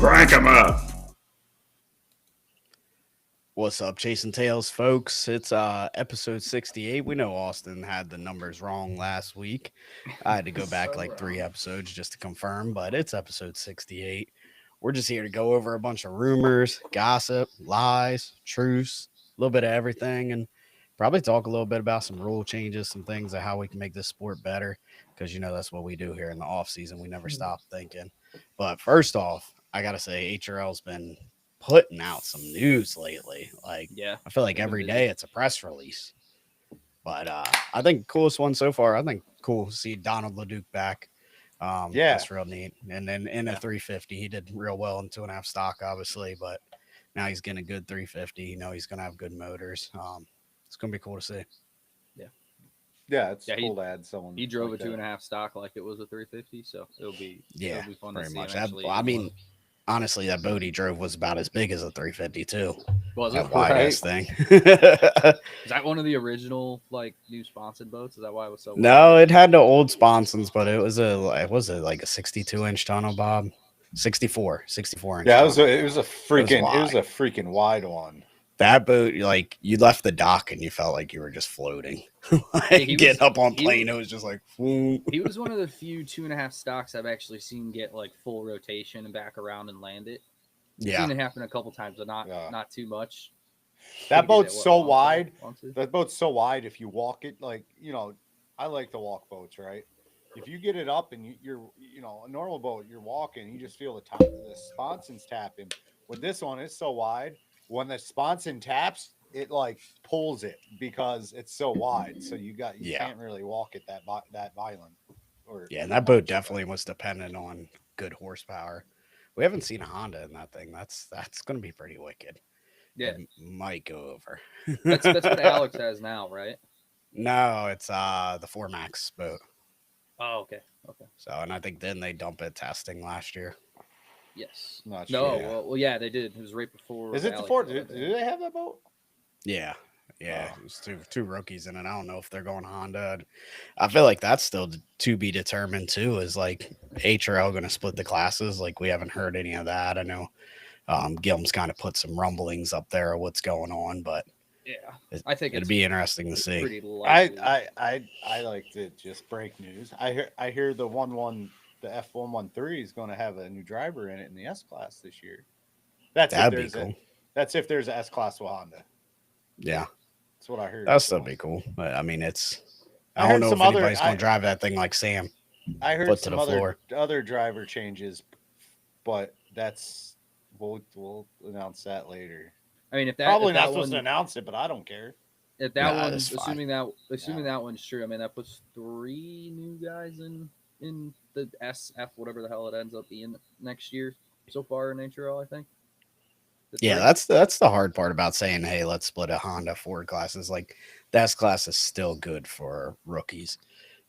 Crank 'em up. What's up, Chasing Tails, folks? It's episode 68. We know Austin had the numbers wrong last week. I had to go back like three episodes just to confirm, but it's episode 68. We're just here to go over a bunch of rumors, gossip, lies, truths, a little bit of everything, and probably talk a little bit about some rule changes, some things of how we can make this sport better. Because that's what we do here in the off season. We never stop thinking. But first off, I gotta say HRL's been putting out some news lately. Like Yeah, I feel like they've been every busy. day it's a press release. But I think coolest one so far. I think cool to see Donald Leduc back. Yeah. That's real neat. And then in a 350, he did real well in 2.5 stock, obviously. But now he's getting a good 350. He's gonna have good motors. It's gonna be cool to see. Yeah, it's Yeah, cool to add someone. He drove like a 2.5 stock like it was a 350, so it'll be fun to pretty see much. him actually. Honestly, that boat he drove was about as big as a 350 too. Was it? That wide ass Right. thing. Is that one of the original like new sponsored boats? Is that why it was so? No, wide? it had the old sponsons, but it was like a 62-inch tunnel, Bob. 64 inch. Yeah, tunnel. it was a freaking wide one. That boat, like you left the dock and you felt like you were just floating. he Getting was- up on he plane, was- it was just like, whoop. He was one of the few 2.5 stocks I've actually seen get like full rotation and back around and land it. Yeah. Seen it happen a couple times, but not too much. That He did boat's it, what, so once or- wide. once or- That boat's so wide. If you walk it, I like to walk boats, right? If you get it up and you're a normal boat, you're walking, you just feel the sponsons tapping. With this one, it's so wide. When the sponson taps, it like pulls it because it's so wide. So you can't really walk it that violent. Yeah, and that boat definitely was dependent on good horsepower. We haven't seen a Honda in that thing. That's going to be pretty wicked. Yeah, It might go over. that's what Alex has now, right? No, it's the 4MAX boat. Oh, okay. So, and I think then they dump it testing last year. Yes. Not No. sure. Well, yeah, they did. It was right before. Is it the Alex Ford? got Do there. they have that boat? Yeah. Oh. It was two rookies in it. I don't know if they're going Honda. I feel like that's still to be determined too. Is like HRL going to split the classes? Like we haven't heard any of that. I know Gilm's kind of put some rumblings up there of what's going on, but Yeah, I think it'd be interesting to see. pretty likely. I like to just break news. I hear the F113 is going to have a new driver in it in the S class this year. That'd be cool. That's if there's an S class with Honda. Yeah, That's what I heard. that'd still be cool. But I mean, it's I I don't heard know if some other- anybody's going I- to drive that thing like Sam. I heard foot to some the floor. other driver changes, but we'll announce that later. I mean, if that Probably if not that supposed to one, announce it, but I don't care. if that Nah, one, that's fine. assuming that one's true, I mean that puts 3 new guys in the SF, whatever the hell it ends up being next year so far in HRL, I think. The Yeah, three? that's the hard part about saying, hey, let's split a Honda Ford classes. Like the S class is still good for rookies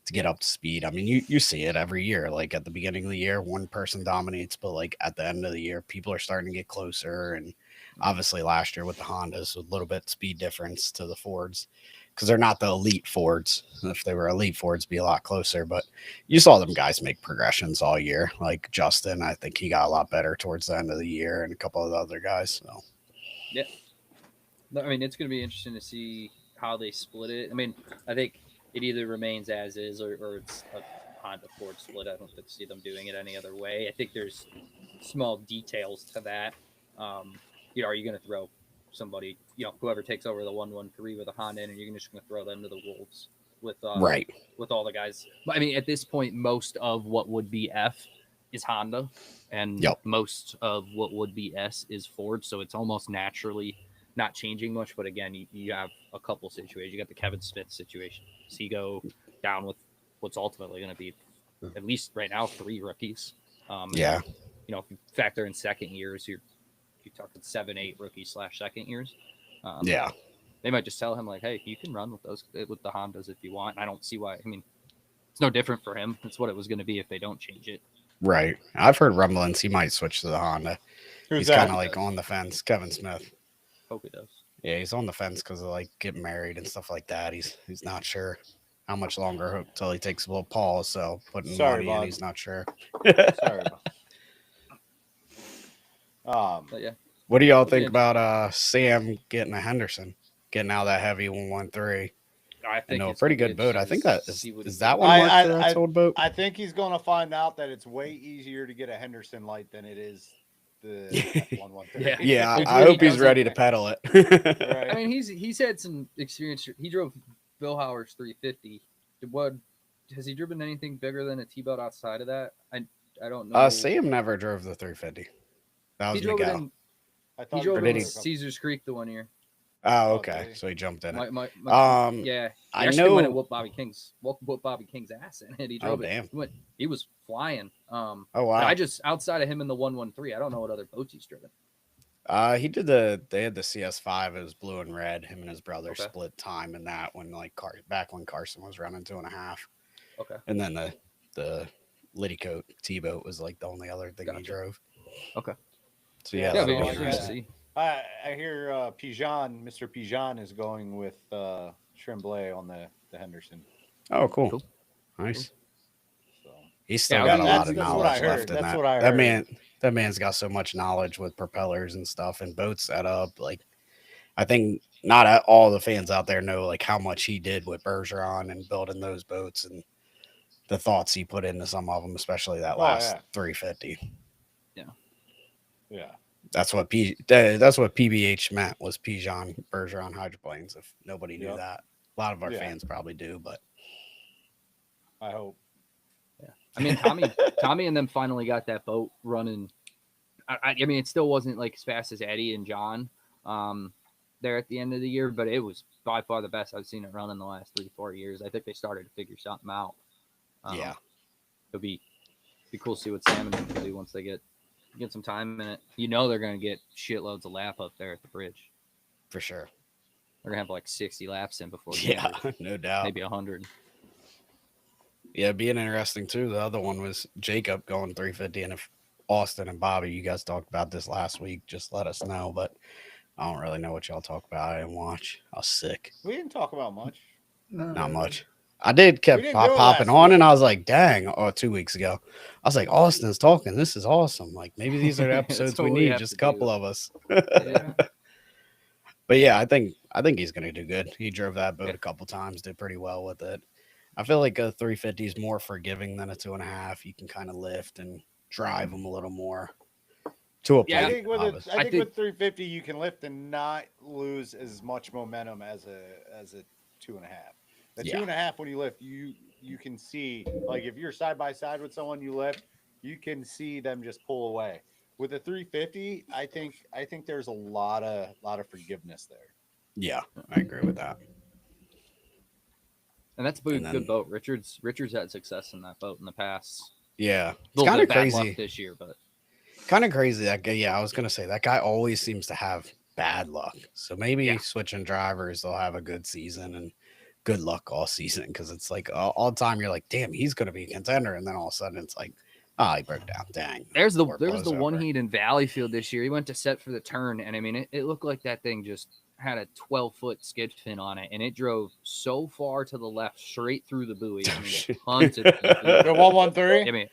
to get up to speed. I mean, you see it every year. Like at the beginning of the year, one person dominates, but like at the end of the year, people are starting to get closer. And obviously last year with the Hondas, a little bit speed difference to the Fords because they're not the elite Fords. If they were elite Fords, it'd be a lot closer. But you saw them guys make progressions all year. Like Justin, I think he got a lot better towards the end of the year, and a couple of the other guys. So I mean, it's going to be interesting to see how they split it. I mean, I think it either remains as is or it's a Honda Ford split. I don't see them doing it any other way. I think there's small details to that. Are you going to throw somebody, whoever takes over the 113 with a Honda, and you're just going to throw them to the wolves with right. with all the guys? I mean, at this point, most of what would be F is Honda, and Yep. most of what would be S is Ford. So it's almost naturally not changing much. But again, you have a couple situations. You got the Kevin Smith situation. So you go down with what's ultimately going to be, at least right now, 3 rookies. Yeah. If you factor in second years, you're talking 7-8 rookies / second years. Yeah. They might just tell him like, hey, you can run with the Hondas if you want. And I don't see why. I mean, it's no different for him. It's what it was going to be if they don't change it. Right. I've heard rumblings he might switch to the Honda. Who's He's that? kind of like on the fence. Kevin Smith. Hope it does. Yeah, he's on the fence because of like getting married and stuff like that. He's not sure how much longer until he takes a little pause. So putting Sorry, money in, bud. he's not sure. Sorry. But yeah, What do y'all It'll be think about Sam getting a Henderson, getting out of that heavy 113? I I think know a it's pretty gonna be good boat. I interesting think to that see what he is that does. one marked for that old boat. I think he's going to find out that it's way easier to get a Henderson light than it is the F113. Yeah. Yeah, Hopefully I he hope he's doesn't- ready to pedal it. Right. I mean, he's had some experience. He drove Bill Howard's 350. What has he driven anything bigger than a T-boat outside of that? I don't know. Sam never drove the 350. That he was drove it Miguel. in. I He thought drove Or it did in he- Caesar's Creek the one year. Oh, Oh, okay. did he? So he jumped in it. My I yeah. He actually went and know. whooped Bobby King's ass in it. He Oh, drove it. damn. He was flying. Oh, But wow. I just outside of him in the 113, I don't know what other boats he's driven. He did they had the CS5. It was blue and red. Him and his brother Okay. split time in that when back when Carson was running 2.5. Okay. And then the Liddycoat T-boat was like the only other thing he Gotcha. drove. Okay. So yeah, Yeah, That'd be that'll be so I interesting interesting. to see. I hear Mr. Pigeon is going with Tremblay on the Henderson. Oh, cool. Cool. Nice. So He's still Yeah, got a that's- lot of that's what I knowledge heard. left in That's that. what I that heard. that man's got so much knowledge with propellers and stuff and boat setup. Like, I think not all the fans out there know like how much he did with Bergeron and building those boats and the thoughts he put into some of them, especially that Oh, last yeah. 350. yeah. That's what PBH meant was Pigeon Bergeron hydroplanes. If nobody knew Yep. that, a lot of our Yeah. fans probably do, but I hope. I mean, Tommy and them finally got that boat running. I mean, it still wasn't like as fast as Eddie and John there at the end of the year, but it was by far the best I've seen it run in the last 3-4 years. I think they started to figure something out. yeah, It'll be cool to see what Sam and them can do once they get some time in it. You know, they're going to get shitloads of lap up there at the bridge. for sure. They're going to have like 60 laps in before the Yeah, end, no doubt. maybe 100. Yeah, being interesting too. The other one was Jacob going 350, and if Austin and Bobby, you guys talked about this last week, just let us know. But I don't really know what y'all talk about. I didn't watch. I was sick. We didn't talk about much. Not much. I did kept didn't do it popping last on, week. and I was like, "Dang!" Oh, 2 weeks ago, I was like, "Austin's talking. This is awesome. Like maybe these are the That's episodes what we we need. have Just a to couple do. of us." Yeah. But yeah, I think he's gonna do good. He drove that boat Yeah. a couple times, did pretty well with it. I feel like a 350 is more forgiving than a 2.5. You can kind of lift and drive them a little more to a Yeah, I point. think with obviously. I think think- with 350 you can lift and not lose as much momentum as a 2.5. The Yeah. 2.5 when you lift, you can see like if you're side by side with someone you lift, you can see them just pull away. With a 350, I think there's a lot of forgiveness there. Yeah, I agree with that. And that's a And then- good boat. Richards had success in that boat in the past. Yeah, A it's little kind bit of of bad crazy. luck this year, but Kind of crazy that guy. Yeah, I was gonna say that guy always seems to have bad luck. So maybe Yeah. switching drivers, they'll have a good season and good luck all season because it's like all the time you're like, damn, he's gonna be a contender, and then all of a sudden it's like, oh, he broke down. Dang. there was the blows one over. heat in Valleyfield this year. He went to set for the turn, and I mean, it looked like that thing just had a 12-foot skid fin on it, and it drove so far to the left, straight through the buoy. I mean, Shit. it punted the buoy. The 113? I mean,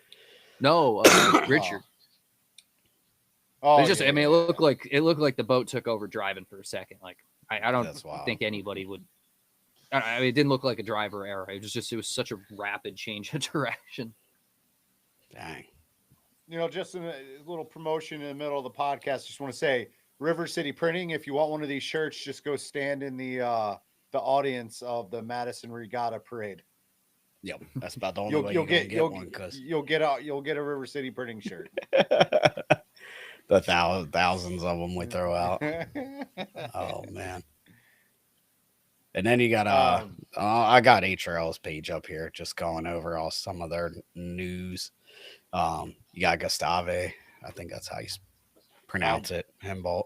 no, Richard. Oh, It's just, yeah, I mean, yeah, it looked like the boat took over driving for a second. Like I don't That's wild. think anybody would. I mean, it didn't look like a driver error. It was such a rapid change of direction. Dang. You know, just a little promotion in the middle of the podcast. Just want to say, River City Printing. If you want one of these shirts, just go stand in the audience of the Madison Regatta Parade. Yep, that's about the only way you'll get one because you'll get a River City Printing shirt. the thousands of them we throw out. Oh man. And then you got I got HRL's page up here, just going over all some of their news. You got Gustave, I think that's how you pronounce it. Himboldt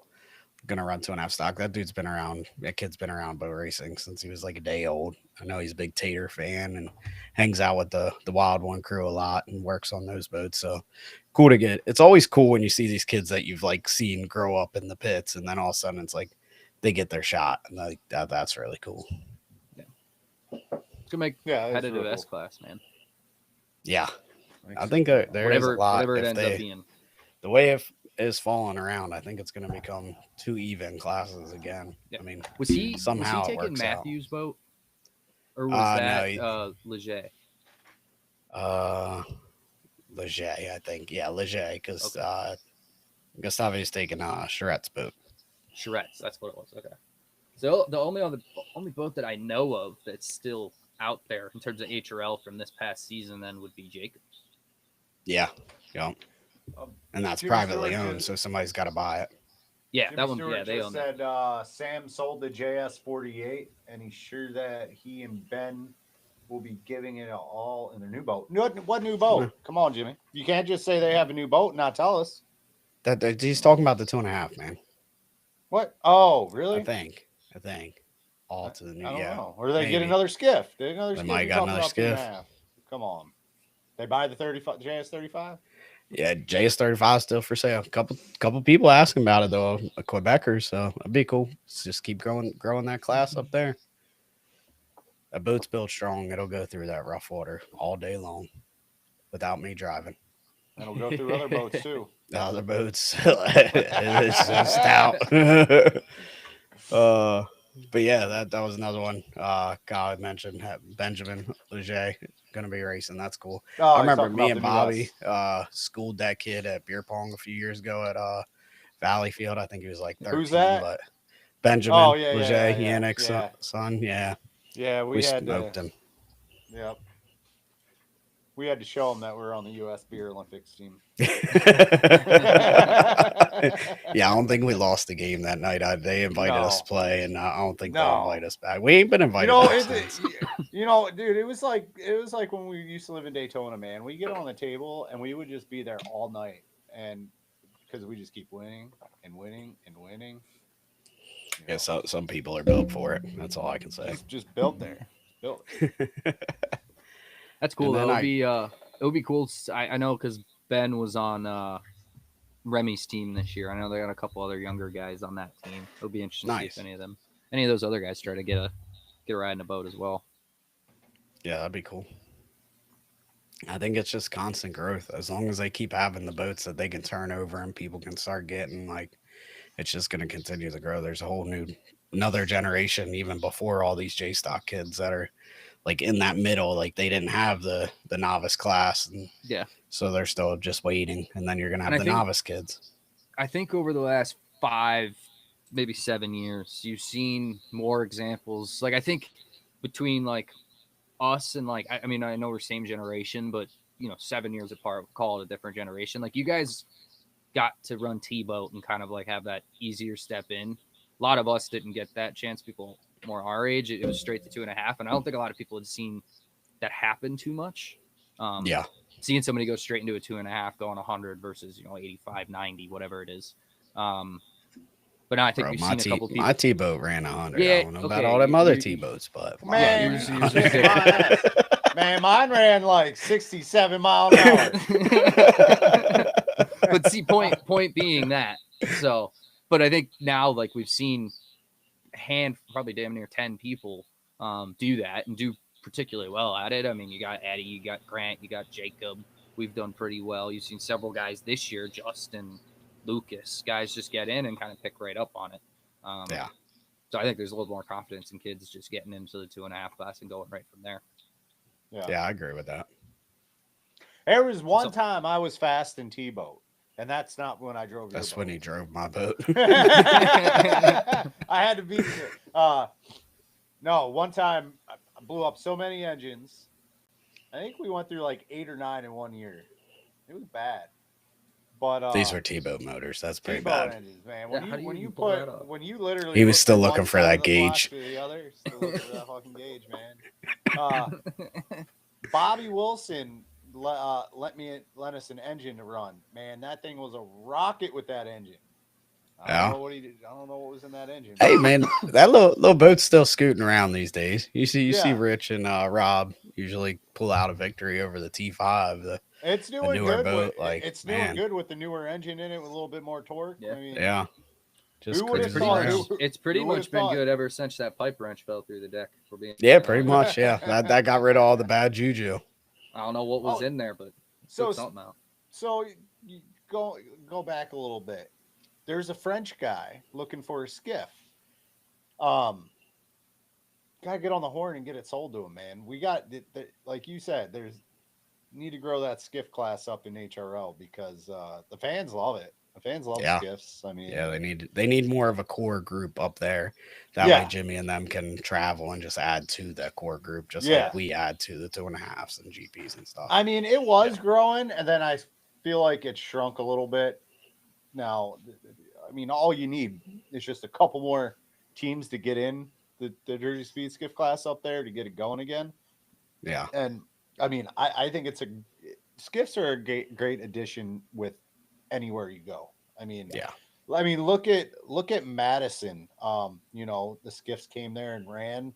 gonna run 2.5 stock. That dude's been around. That kid's been around boat racing since he was like a day old. I know he's a big Tater fan and hangs out with the Wild One crew a lot and works on those boats. So cool to get. It's always cool when you see these kids that you've like seen grow up in the pits, and then all of a sudden it's like they get their shot, and like that's really cool. It's gonna make Yeah, that's competitive real S cool. class, man. Yeah, I think there is a lot Whatever it if ends they- up being. the way is falling around. I think it's going to become 2 even classes again. Yeah. I mean, Was he somehow it taking works out. Matthews' boat, or was No, that Leger? Leger, I think. Yeah, Leger, because Okay. Gustavi's taking Charette's boat. Charette's, that's what it was. Okay. So the only boat that I know of that's still out there in terms of HRL from this past season then would be Jacobs. Yeah, yeah. And that's Jimmy privately Stewart owned, just- so somebody's got to buy it. Yeah, Jimmy that one. Stewart Yeah, they just own that. said Sam sold the JS48, and he's sure that he and Ben will be giving it all in their new boat. What new boat? Yeah. Come on, Jimmy. You can't just say they have a new boat and not tell us. That he's talking about the 2.5, man. What? Oh, really? I think. All to the new. I don't Yeah. know. Or they get maybe. another skiff. They They might got another skiff. Come on. They buy the 35 JS35. Yeah, JS35 still for sale. Couple people asking about it though, a Quebecers. So that'd be cool. Let's just keep growing that class up there. A boat's built strong. It'll go through that rough water all day long, without me driving. And it'll go through other boats too. The other boats, it's so stout. But yeah, that was another one. Kyle had mentioned Benjamin Leger gonna be racing. That's cool. Oh, I he's remember talking me about and the new Bobby S. schooled that kid at beer pong a few years ago at Valleyfield. I think he was like 13. Who's that? But Benjamin Oh, yeah, Leger, yeah. Yannick's Yeah. son. Yeah, Yeah, we had smoked to. him. Yep. We had to show them that we're on the U.S. Beer Olympics team. Yeah, I don't think we lost the game that night. They invited us to play, and I don't think they'll No. invite us back. We ain't been invited back since. Dude, it was like when we used to live in Daytona, man. We get on the table and we would just be there all night, and because we just keep winning and winning and winning. Yeah, so some people are built for it. That's all I can say. Just built there. Built. That's cool. And Though. then It would be cool. I know because Ben was on Remy's team this year. I know they got a couple other younger guys on that team. It'll be interesting to see Nice. if any of those other guys try to get a ride in a boat as well. Yeah, that'd be cool. I think it's just constant growth. As long as they keep having the boats that they can turn over and people can start getting, like, it's just going to continue to grow. There's a whole another generation, even before all these J stock kids that are like in that middle, like they didn't have the novice class. And Yeah. so they're still just waiting. And then you're going to have the novice kids. I think over the last 5, maybe 7 years, you've seen more examples. Like, I think between like us and like, I mean, I know we're same generation, but 7 years apart, we'll call it a different generation. Like, you guys got to run T-boat and kind of like have that easier step in. A lot of us didn't get that chance. People more our age, it was straight to 2.5. And I don't think a lot of people had seen that happen too much. Yeah. Seeing somebody go straight into a 2.5 going 100 versus 85, 90, whatever it is. But now I think we've seen a couple people. My T-boat ran 100. Yeah, I don't know about all them other T-boats, but Man, yours is man, mine ran like 67 miles an hour. But see, point being that. So, but I think now, like, we've seen probably damn near 10 people do that and do particularly well at it. I mean, you got Eddie, you got Grant, you got Jacob. We've done pretty well. You've seen several guys this year, Justin, Lucas, guys just get in and kind of pick right up on it. Yeah. So I think there's a little more confidence in kids just getting into the 2.5 class and going right from there. Yeah, I agree with that. There was one time I was fast in T-boat, and that's not when I drove. That's when he drove my boat. I had to beat it. No, one time I blew up so many engines. I think we went through like 8 or 9 in 1 year. It was bad. But these were T-boat motors. That's pretty T-boat bad. engines, man. Yeah, When you literally He was look still from looking one for side that of the block gauge. to the other, still looking for that fucking gauge, man. Bobby Wilson lent us an engine to run. Man, that thing was a rocket with that engine. I don't know what he did. I don't know what was in that engine. Hey man, that little boat's still scooting around these days. You see Rich and Rob usually pull out a victory over the T5. It's doing newer good. boat, It's doing good with the newer engine in it with a little bit more torque. Yeah. I mean, Yeah. Just Who would've cruising thought? around. It's pretty Who much would've been thought? good ever since that pipe wrench fell through the deck. Yeah, pretty much. Yeah, that got rid of all the bad juju. I don't know what was in there, but so took something out. So go back a little bit. There's a French guy looking for a skiff. Gotta get on the horn and get it sold to him, man. We got like you said, there's need to grow that skiff class up in HRL because the fans love it. The fans love Yeah. skiffs. I mean, Yeah, they need more of a core group up there. That Yeah. way Jimmy and them can travel and just add to that core group, just Yeah. like we add to the 2.5s and GPs and stuff. I mean, it was growing, and then I feel like it shrunk a little bit. Now, I mean, all you need is just a couple more teams to get in the Jersey Speed Skiff class up there to get it going again. Yeah. And I mean, I think skiffs are a great addition with anywhere you go. I mean, Yeah. I mean, look at Madison. You know, the skiffs came there and ran,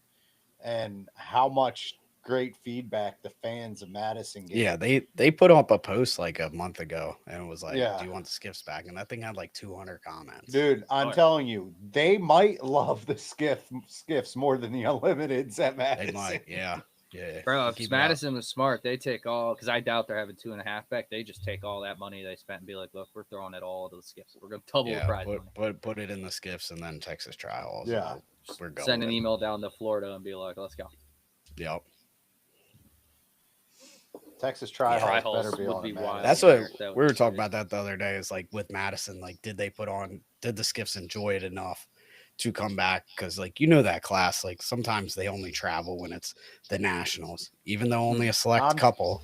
and how much great feedback the fans of Madison gave. Yeah, they put up a post like a month ago and it was like, Yeah. do you want the skiffs back? And that thing had like 200 comments. Dude, I'm yeah. telling you, they might love the skiffs more than the unlimiteds at Madison. They might, yeah. Yeah. Bro, Keep if it up. Madison was smart, they take all, because I doubt they're having 2.5 back. They just take all that money they spent and be like, look, we're throwing it all to the skiffs. We're going to double the Yeah, prize money. put it in the skiffs and then Texas trials. Yeah. We're going. Send an email down to Florida and be like, let's go. Yep. Texas Tri-Halls Tri-Halls better be would on be it, wild. man. That's what That we would were be talking crazy. about that the other day. Is like with Madison, like did the skiffs enjoy it enough to come back? Because like that class, like sometimes they only travel when it's the nationals, even though only a select I'm- couple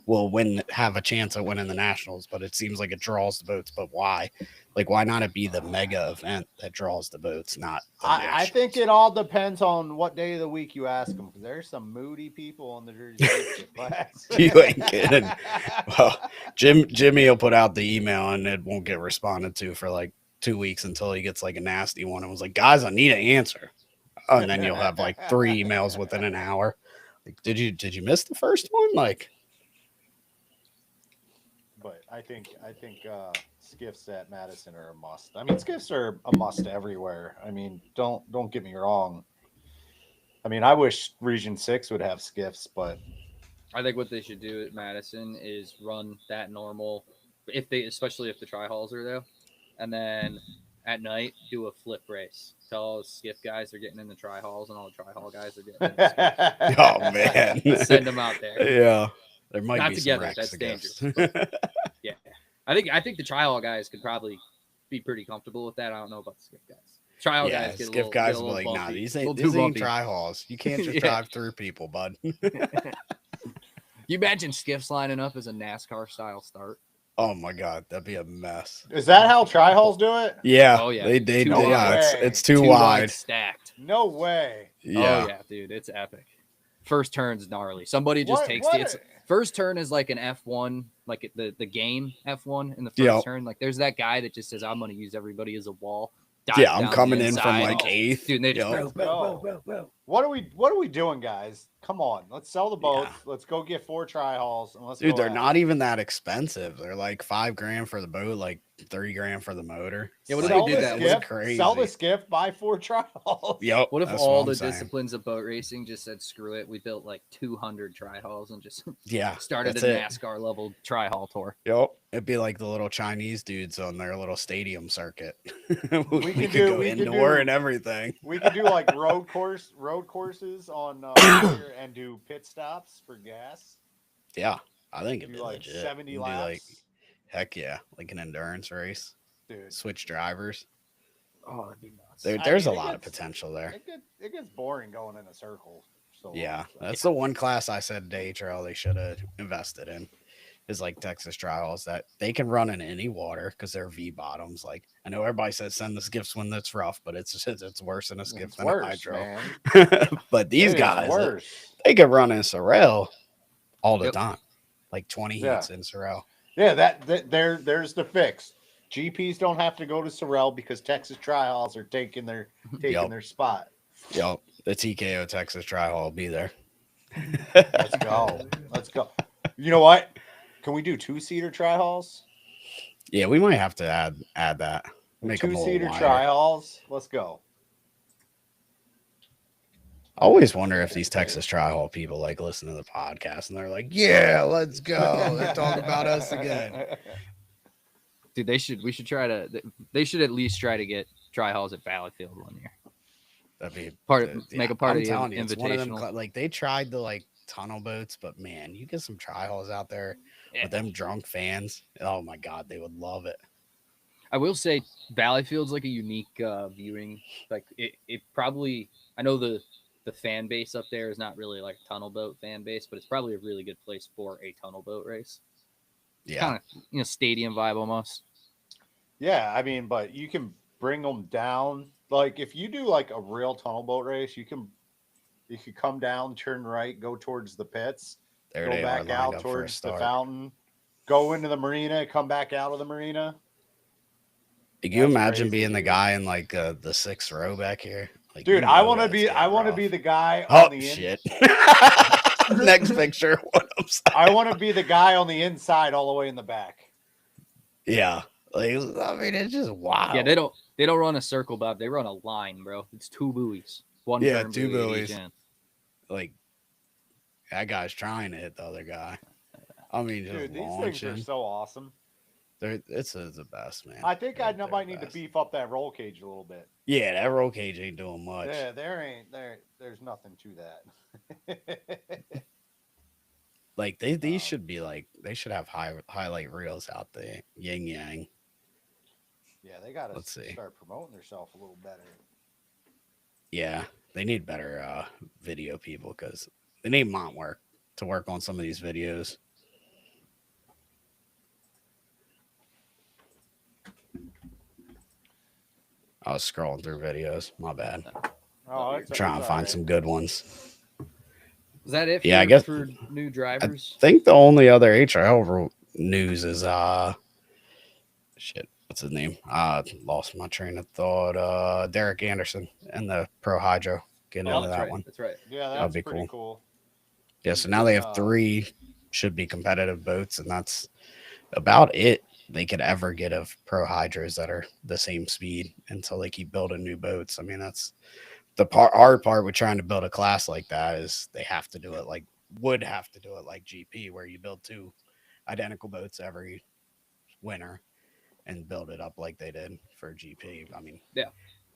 will have a chance at winning the nationals. But it seems like it draws the boats. But why? Like why not it be the mega event that draws the boats, not the I think nationals? it all depends on what day of the week you ask them, because there's some moody people on the Jersey Skiff class. You ain't kidding. Well, Jimmy will put out the email and it won't get responded to for like 2 weeks until he gets like a nasty one and was like, guys, I need an answer. Oh, and then you'll have like 3 emails within an hour. Like, did you miss the first one? Like, But I think skiffs at Madison are a must. I mean, skiffs are a must everywhere. I mean, don't get me wrong. I mean, I wish Region 6 would have skiffs, but I think what they should do at Madison is run that normal, especially if the tri-halls are there, and then at night do a flip race. Tell all the skiff guys are getting in the tri-halls and all the tri-hall guys are getting in the oh man, skiff. Send them out there. Yeah, there might Not be together, some wrecks that's of gifts. dangerous, Yeah, I think the tri-hall guys could probably be pretty comfortable with that. I don't know about the skiff guys. Tri-hall Yeah, guys get skiff guys will be like, nah, these ain't bumpy. tri-halls. You can't just Yeah. drive through people, bud. You imagine skiffs lining up as a NASCAR style start? Oh my god, that'd be a mess. is that how Tri-Halls do it? Yeah. Oh, yeah. They Too yeah, wide. it's too Two wide. stacked. No way. Yeah. Oh yeah, dude, it's epic. First turn's gnarly. Somebody just What- takes what- it's first turn is like an F1, like the game F1 in the first Yep. turn. Like there's that guy that just says, I'm gonna use everybody as a wall. Yeah, I'm Dive down coming the in from inside. like Oh, eighth. dude, and they just Yep. Go. What are we doing, guys? Come on, let's sell the boats. Yeah. Let's go get 4 Tri-Halls and let's Dude, go they're at it. not even that expensive. They're like $5,000 for the boat, like $30,000 for the motor. Yeah, what if Sell we did the that? That's skiff, crazy. Sell the skiff, buy 4 Tri-Halls. Yep. What if that's all I'm the saying. disciplines of boat racing just said screw it? We built like 200 tri-halls and just Yeah. started that's a it. NASCAR level tri-hall tour. Yep. It'd be like the little Chinese dudes on their little stadium circuit. we can could do- go we can indoor do- and everything. We could do like road courses on here and do pit stops for gas. Yeah. I think it'd Do be like legit. 70 We'd do, laps. like, heck yeah. Like an endurance race. Dude, Switch drivers. Oh, that'd be nuts. There's mean, a it lot of gets- potential there. it gets boring going in a circle. So Yeah, long, so. that's the one class I said to HRL they should have invested in is like Texas Trials that they can run in any water because they're V bottoms. Like I know everybody says send the skiffs when it's rough, but it's worse in a skiff It's than worse, a hydro. man. But these It is guys, worse. they can run in Sorel all the Yep. time, like 20 Yeah. heats in Sorel. Yeah, there's the fix. GPs don't have to go to Sorel because Texas Tri-Halls are taking their Yep. their spot. Yep, the TKO Texas Tri-Hall will be there. Let's go. Let's go. You know what? Can we do 2-seater Tri-Halls? Yeah, we might have to add that. Make 'em a little 2-seater wider. Tri-Halls. Let's go. I always wonder if these Texas Tri-Hall people like listen to the podcast and they're like, "Yeah, let's go. They're talking about us again." Dude, we should try to. They should at least try to get Tri Halls at Valleyfield one year. That'd be Make a part I'm of the telling you, it's one of them. invitational. Like they tried the like tunnel boats, but man, you get some tri halls out there Yeah. with them drunk fans. Oh my god, they would love it. I will say Valleyfield's like a unique viewing. Like it probably. I know the fan base up there is not really like a tunnel boat fan base, but it's probably a really good place for a tunnel boat race. Yeah, Kind of stadium vibe almost. Yeah, I mean, but you can bring them down. Like if you do like a real tunnel boat race, you could come down, turn right, go towards the pits, there go they back are out towards the fountain, go into the marina, come back out of the marina. Can you That's imagine crazy, being the dude. guy in like the 6th row back here? Like, Dude, you I know want to that's be getting I want to rough. be the guy Oh on the shit! Next picture. What I'm saying. I want to be the guy on the inside all the way in the back. Yeah, like I mean, it's just wild. Yeah, they don't run a circle, Bob. They run a line, bro. It's 2 buoys. One Yeah, turn 2 buoy at buoys. each end. Like that guy's trying to hit the other guy. I mean, just Dude, these things launching. are so awesome. It's the best, man. I think I They're might the need to best. beef up that roll cage a little bit. Yeah, that roll cage ain't doing much. Yeah, there's nothing to that. Like these Um, should be like they should have highlight reels out there. Yin yang. Yeah, they gotta Let's see. start promoting themselves a little better. Yeah, they need better video people because they need Montwork to work on some of these videos. I was scrolling through videos. My bad. Oh, Trying to find some good ones. Is that it? Yeah, I guess- for new drivers. I think the only other HRL news is shit. What's his name? Lost my train of thought. Derek Anderson and the Pro Hydro. Getting into that's that right. one. That's right. Yeah, That'd that's be pretty cool. Yeah, so now they have 3 should be competitive boats, and that's about it they could ever get of pro hydros that are the same speed until they keep building new boats. I mean, that's the hard part with trying to build a class like that is they have to do it like GP, where you build 2 identical boats every winter and build it up like they did for GP. I mean, Yeah.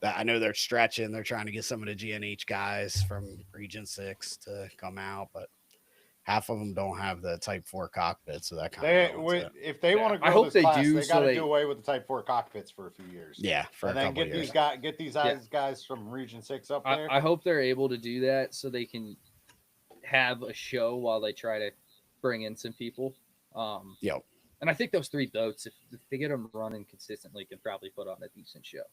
I know they're stretching. They're trying to get some of the GNH guys from Region 6 to come out, but half of them don't have the Type 4 cockpit, so that kind of If they want to I grow hope this they class, do, they so got to they- do away with the Type 4 cockpits for a few years. yeah, for and a then couple get years. these guys from Region 6 up there. I hope they're able to do that so they can have a show while they try to bring in some people. Yep. And I think those 3 boats, if they get them running consistently, can probably put on a decent show.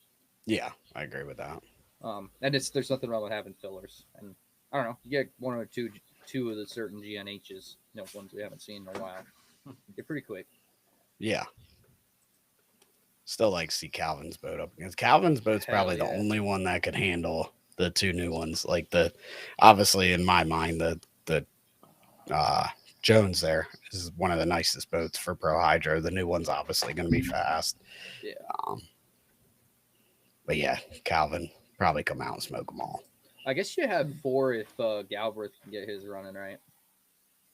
Yeah, I agree with that. And there's nothing wrong with having fillers. And I don't know, you get 1 or 2 of the certain GNHs, ones we haven't seen in a while. They're pretty quick. Yeah. Still like to see Calvin's boat up against Calvin's boat's Hell probably yeah. the only one that could handle the 2 new ones. Like obviously in my mind, the Jones there is one of the nicest boats for Pro Hydro. The new one's obviously going to be fast. Yeah. But yeah, Calvin probably come out and smoke them all. I guess you have 4 if Galbraith can get his running right.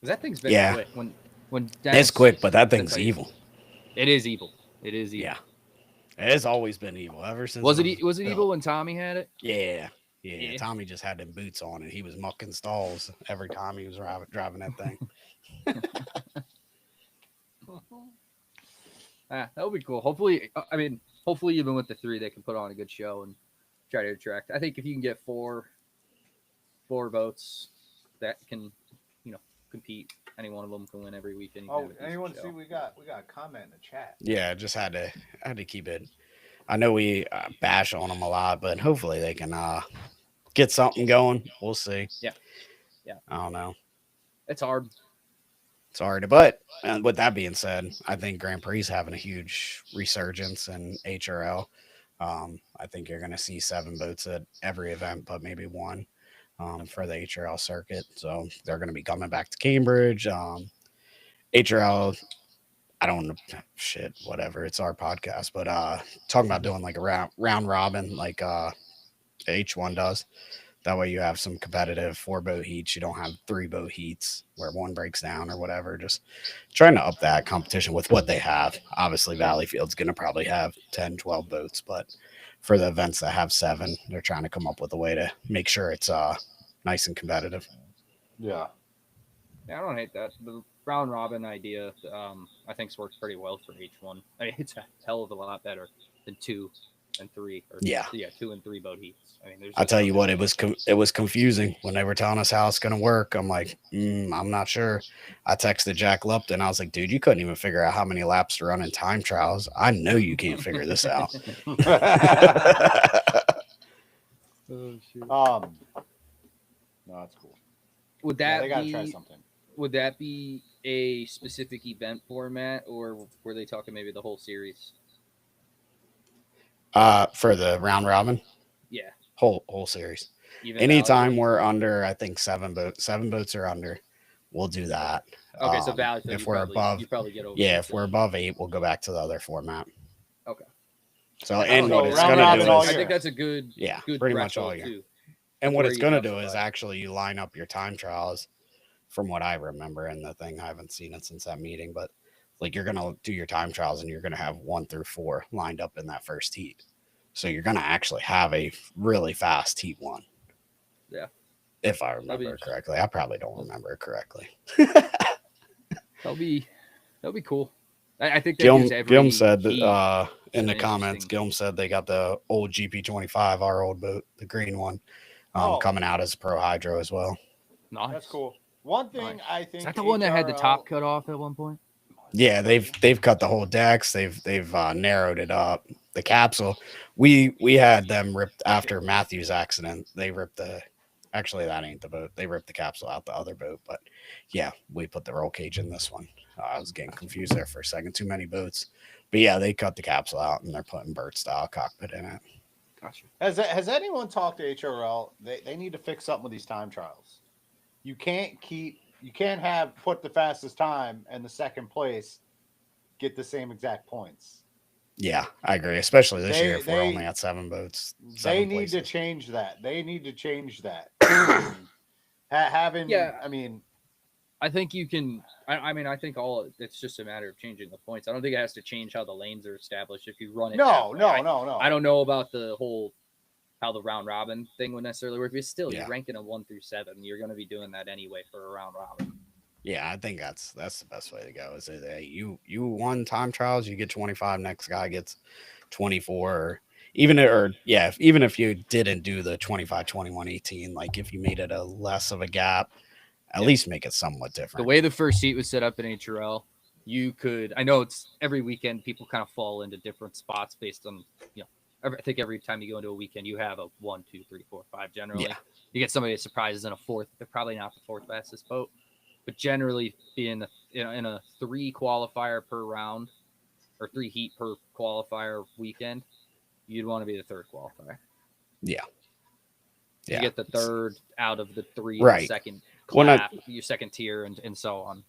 Because that thing's been Yeah. quick. When It's Dennis- quick, but that thing's that's like- evil. It is evil. It is evil. Yeah. It has always been evil ever since. Was it built. evil when Tommy had it? Yeah. Yeah. Tommy just had them boots on and he was mucking stalls every time he was driving that thing. That would be cool. Hopefully even with the 3, they can put on a good show and try to attract. I think if you can get 4 boats that can, compete, any one of them can win every weekend. You can Oh, have a decent anyone show. see we got a comment in the chat? Yeah, just had to keep it. I know we bash on them a lot, but hopefully they can get something going. We'll see. Yeah. I don't know. It's hard. It's hard, but with that being said, I think Grand Prix is having a huge resurgence in HRL. I think you're going to see 7 boats at every event, but maybe 1 for the HRL circuit. So they're going to be coming back to Cambridge. HRL, I don't know, shit, whatever. It's our podcast, but talking about doing like a round robin, like H1 does. That way you have some competitive 4-boat heats. You don't have 3-boat heats where one breaks down or whatever. Just trying to up that competition with what they have. Obviously, Valleyfield's going to probably have 10, 12 boats, but for the events that have 7, they're trying to come up with a way to make sure it's nice and competitive. Yeah. Yeah, I don't hate that. The round robin idea, I think's worked pretty well for H1. I mean, it's a hell of a lot better than 2 and 3. Or, Yeah, 2 and 3 boat heats. I mean, I'll tell you what, it was confusing when they were telling us how it's going to work. I'm like, I'm not sure. I texted Jack Lupton. I was like, dude, you couldn't even figure out how many laps to run in time trials. I know you can't figure this out. Oh, shoot. No, that's cool. Would Yeah, that they gotta be? try something. Would that be a specific event format, or were they talking maybe the whole series? For the round robin, Yeah. whole series. Even Anytime Valleyfield? we're under, I think 7 boats are under, we'll do that. Okay, so Valleyfield, if you we're probably, above, you probably get over. yeah, it, if so- we're above 8, we'll go back to the other format. Okay. So, I and don't what know, it's round going robin to do all is, I year. think that's a good, yeah, good pretty much threshold, all year. too. And what where it's you going to do is justify. actually you line up your time trials from what I remember in the thing. I haven't seen it since that meeting, but like you're going to do your time trials and you're going to have 1 through 4 lined up in that first heat. So you're going to actually have a really fast heat 1. Yeah. If I be remember it interesting. correctly. I probably don't remember it correctly. That'll be cool. I think that Gilm, gives every Gilm said heat that in the an comments, interesting- Gilm said they got the old GP25, our old boat, the green one, Oh. coming out as a pro hydro as well. Nice. That's cool. One thing Nice. I think Is that the one that had the top HRL cut off at one point? Yeah, they've cut the whole decks. They've narrowed it up. The capsule, we had them ripped after Matthew's accident. They ripped the. Actually, that ain't the boat. They ripped the capsule out the other boat. But yeah, we put the roll cage in this one. I was getting confused there for a second. Too many boats. But yeah, they cut the capsule out and they're putting bird style cockpit in it. Gotcha. Has anyone talked to HRL? They need to fix something with these time trials. You can't have put the fastest time and the second place get the same exact points. Yeah, I agree. Especially this year if we're they- only at 7 boats. They 7 need to places. change that. They need to change that. Having, Yeah. I mean, I think you can. I mean, I think it's just a matter of changing the points. I don't think it has to change how the lanes are established if you run it. no. no. I don't know about the whole how the round robin thing would necessarily work. But still, Yeah. you're ranking a 1 through 7. You're going to be doing that anyway for a round robin. Yeah, I think that's the best way to go. Is that hey, you won time trials, you get 25. Next guy gets 24. Even if you didn't do the 25, 21, 18, like if you made it a less of a gap, at least make it somewhat The different. way the first heat was set up in HRL, you could. I know it's every weekend people kind of fall into different spots based on I think every time you go into a weekend, you have a 1, 2, 3, 4, 5. Generally, Yeah. you get somebody that surprises in a 4th. They're probably not the 4th fastest boat, but generally, being in a 3 qualifier per round or 3 heat per qualifier weekend, you'd want to be the 3rd qualifier. Yeah. You Yeah. get the 3rd out of the 3, Right. second When clap, your second tier, and so on.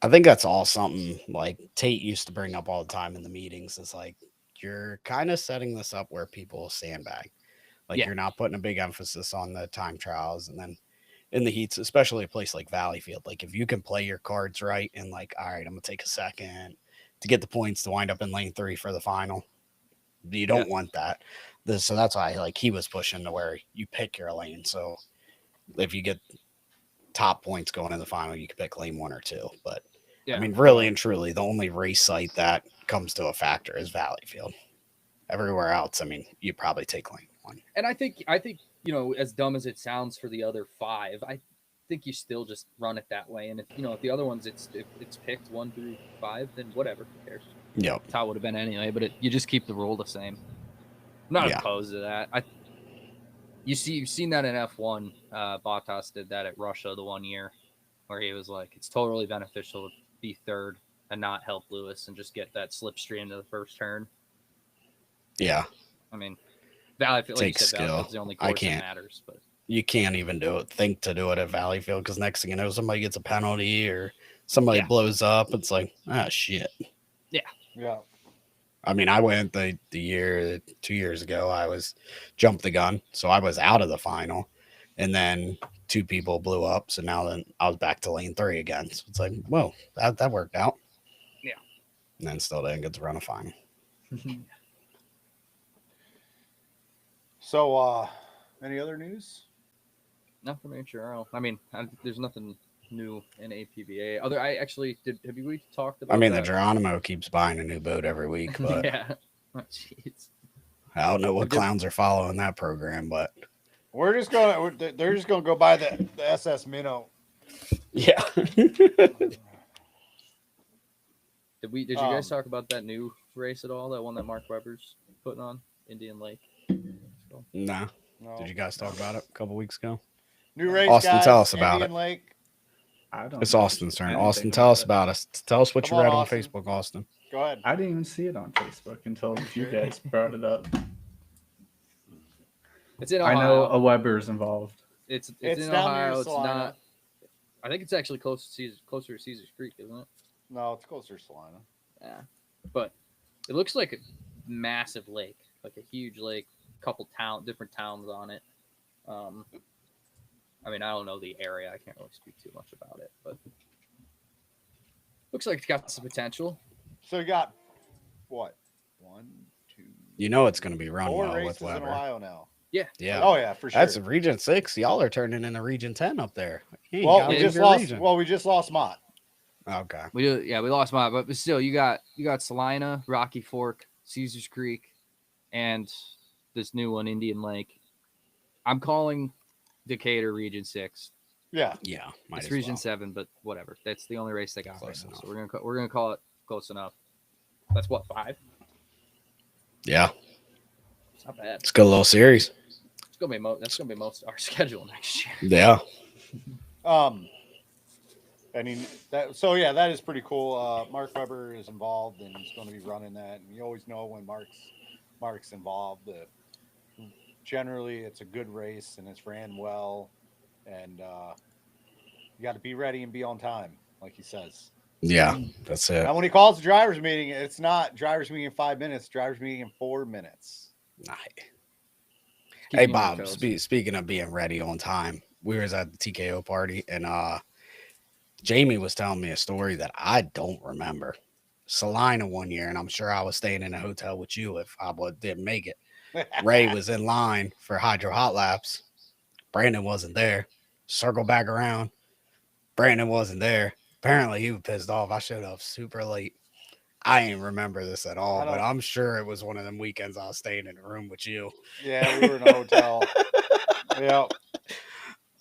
I think that's all something like Tate used to bring up all the time in the meetings. Is like you're kind of setting this up where people sandbag. Like Yeah. you're not putting a big emphasis on the time trials, and then in the heats, especially a place like Valleyfield, like if you can play your cards right and like, all right, I'm gonna take a second to get the points to wind up in lane 3 for the final. You don't want that. So that's why like he was pushing to where you pick your lane. So if you get top points going in the final, you can pick lane 1 or 2. But Yeah. I mean, really and truly, the only race site that comes to a factor is Valleyfield. Everywhere else, I mean, you probably take lane 1. And I think as dumb as it sounds for the other 5, I think you still just run it that way. And if the other ones it's picked 1 through 5, then whatever, who cares? Yep. That's how it would have been anyway. But you just keep the rule the same. I'm not Yeah. opposed to that. You've seen that in F1. Bottas did that at Russia the one year, where he was like, it's totally beneficial to be 3rd and not help Lewis and just get that slipstream to the first turn. Yeah. I mean, Valleyfield, like you Takes said, skill. Valleyfield's the only I course that can't. matters. But You can't even think to do it at Valleyfield because next thing you know, somebody gets a penalty or somebody Yeah. blows up. It's like, shit. yeah. I mean, I went the year 2 years ago. I was jumped the gun, so I was out of the final. and then 2 people blew up. So now then I was back to lane 3 again. So it's like, whoa, that worked out. Yeah. And then still didn't get to run a final. So, any other news? Not for me, sure. I mean, there's nothing new in APBA. Have we talked about? I mean, the that? Geronimo keeps buying a new boat every week, but Yeah. Oh, jeez. I don't know what I've just- clowns are following that program, but They're just gonna go buy the SS Minnow. yeah. Did you guys talk about that new race at all? That one that Mark Webber's putting on Indian Lake. So, Nah. No. Did you guys talk about it a couple weeks ago? New race, Austin, guys, tell us about Indian it. Lake. I don't. It's know Austin's turn. anything Austin, tell us it. about us. Tell us what Come you on, read on Austin. Facebook, Austin. Go ahead. I didn't even see it on Facebook until you guys brought it up. it's in I Ohio. know a Weber's involved. It's It's in down near Ohio. It's Salina. not. I think it's actually closer to Caesar's Creek, isn't it? No, it's closer to Salina. Yeah, but it looks like a massive lake, like a huge lake, couple different towns on it. I mean, I don't know the area. I can't really speak too much about it, but looks like it's got some potential. So you got what? 1, 2, You know it's going to be run 4 well races with in Weber. Ohio now. Yeah. Oh yeah, for sure. That's Region 6. Y'all are turning into Region 10 up there. You ain't well, gotta we leave just your lost. region. Well, we just lost Mott. Okay. We lost mine, but still, you got Salina, Rocky Fork, Caesar's Creek, and this new one, Indian Lake. I'm calling Decatur Region 6. Yeah. Yeah. Might It's as Region well. 7, but whatever. That's the only race they got Close right now. enough. So we're gonna call it close enough. That's what, 5? Yeah. It's not bad. It's a good little series. It's gonna be that's gonna be most of our schedule next year. Yeah. I mean that. So yeah, that is pretty cool. Mark Webber is involved, and he's going to be running that. And you always know when Mark's involved. Generally, it's a good race, and it's ran well, and you got to be ready and be on time, like he says. Yeah. That's it. Now, when he calls the drivers' meeting, it's not drivers' meeting in 5 minutes. Drivers' meeting in 4 minutes. Nice. Keep Hey you on Bob, your toes. speaking of being ready on time, we was at the TKO party and Jamie was telling me a story that I don't remember. Salina one year, and I'm sure I was staying in a hotel with you if I didn't make it. Ray was in line for Hydro Hot Laps. Brandon wasn't there. Circle back around. Brandon wasn't there. Apparently he was pissed off. I showed up super late. I ain't remember this at all, but I'm sure it was one of them weekends I was staying in a room with you. Yeah, we were in a hotel. Yeah.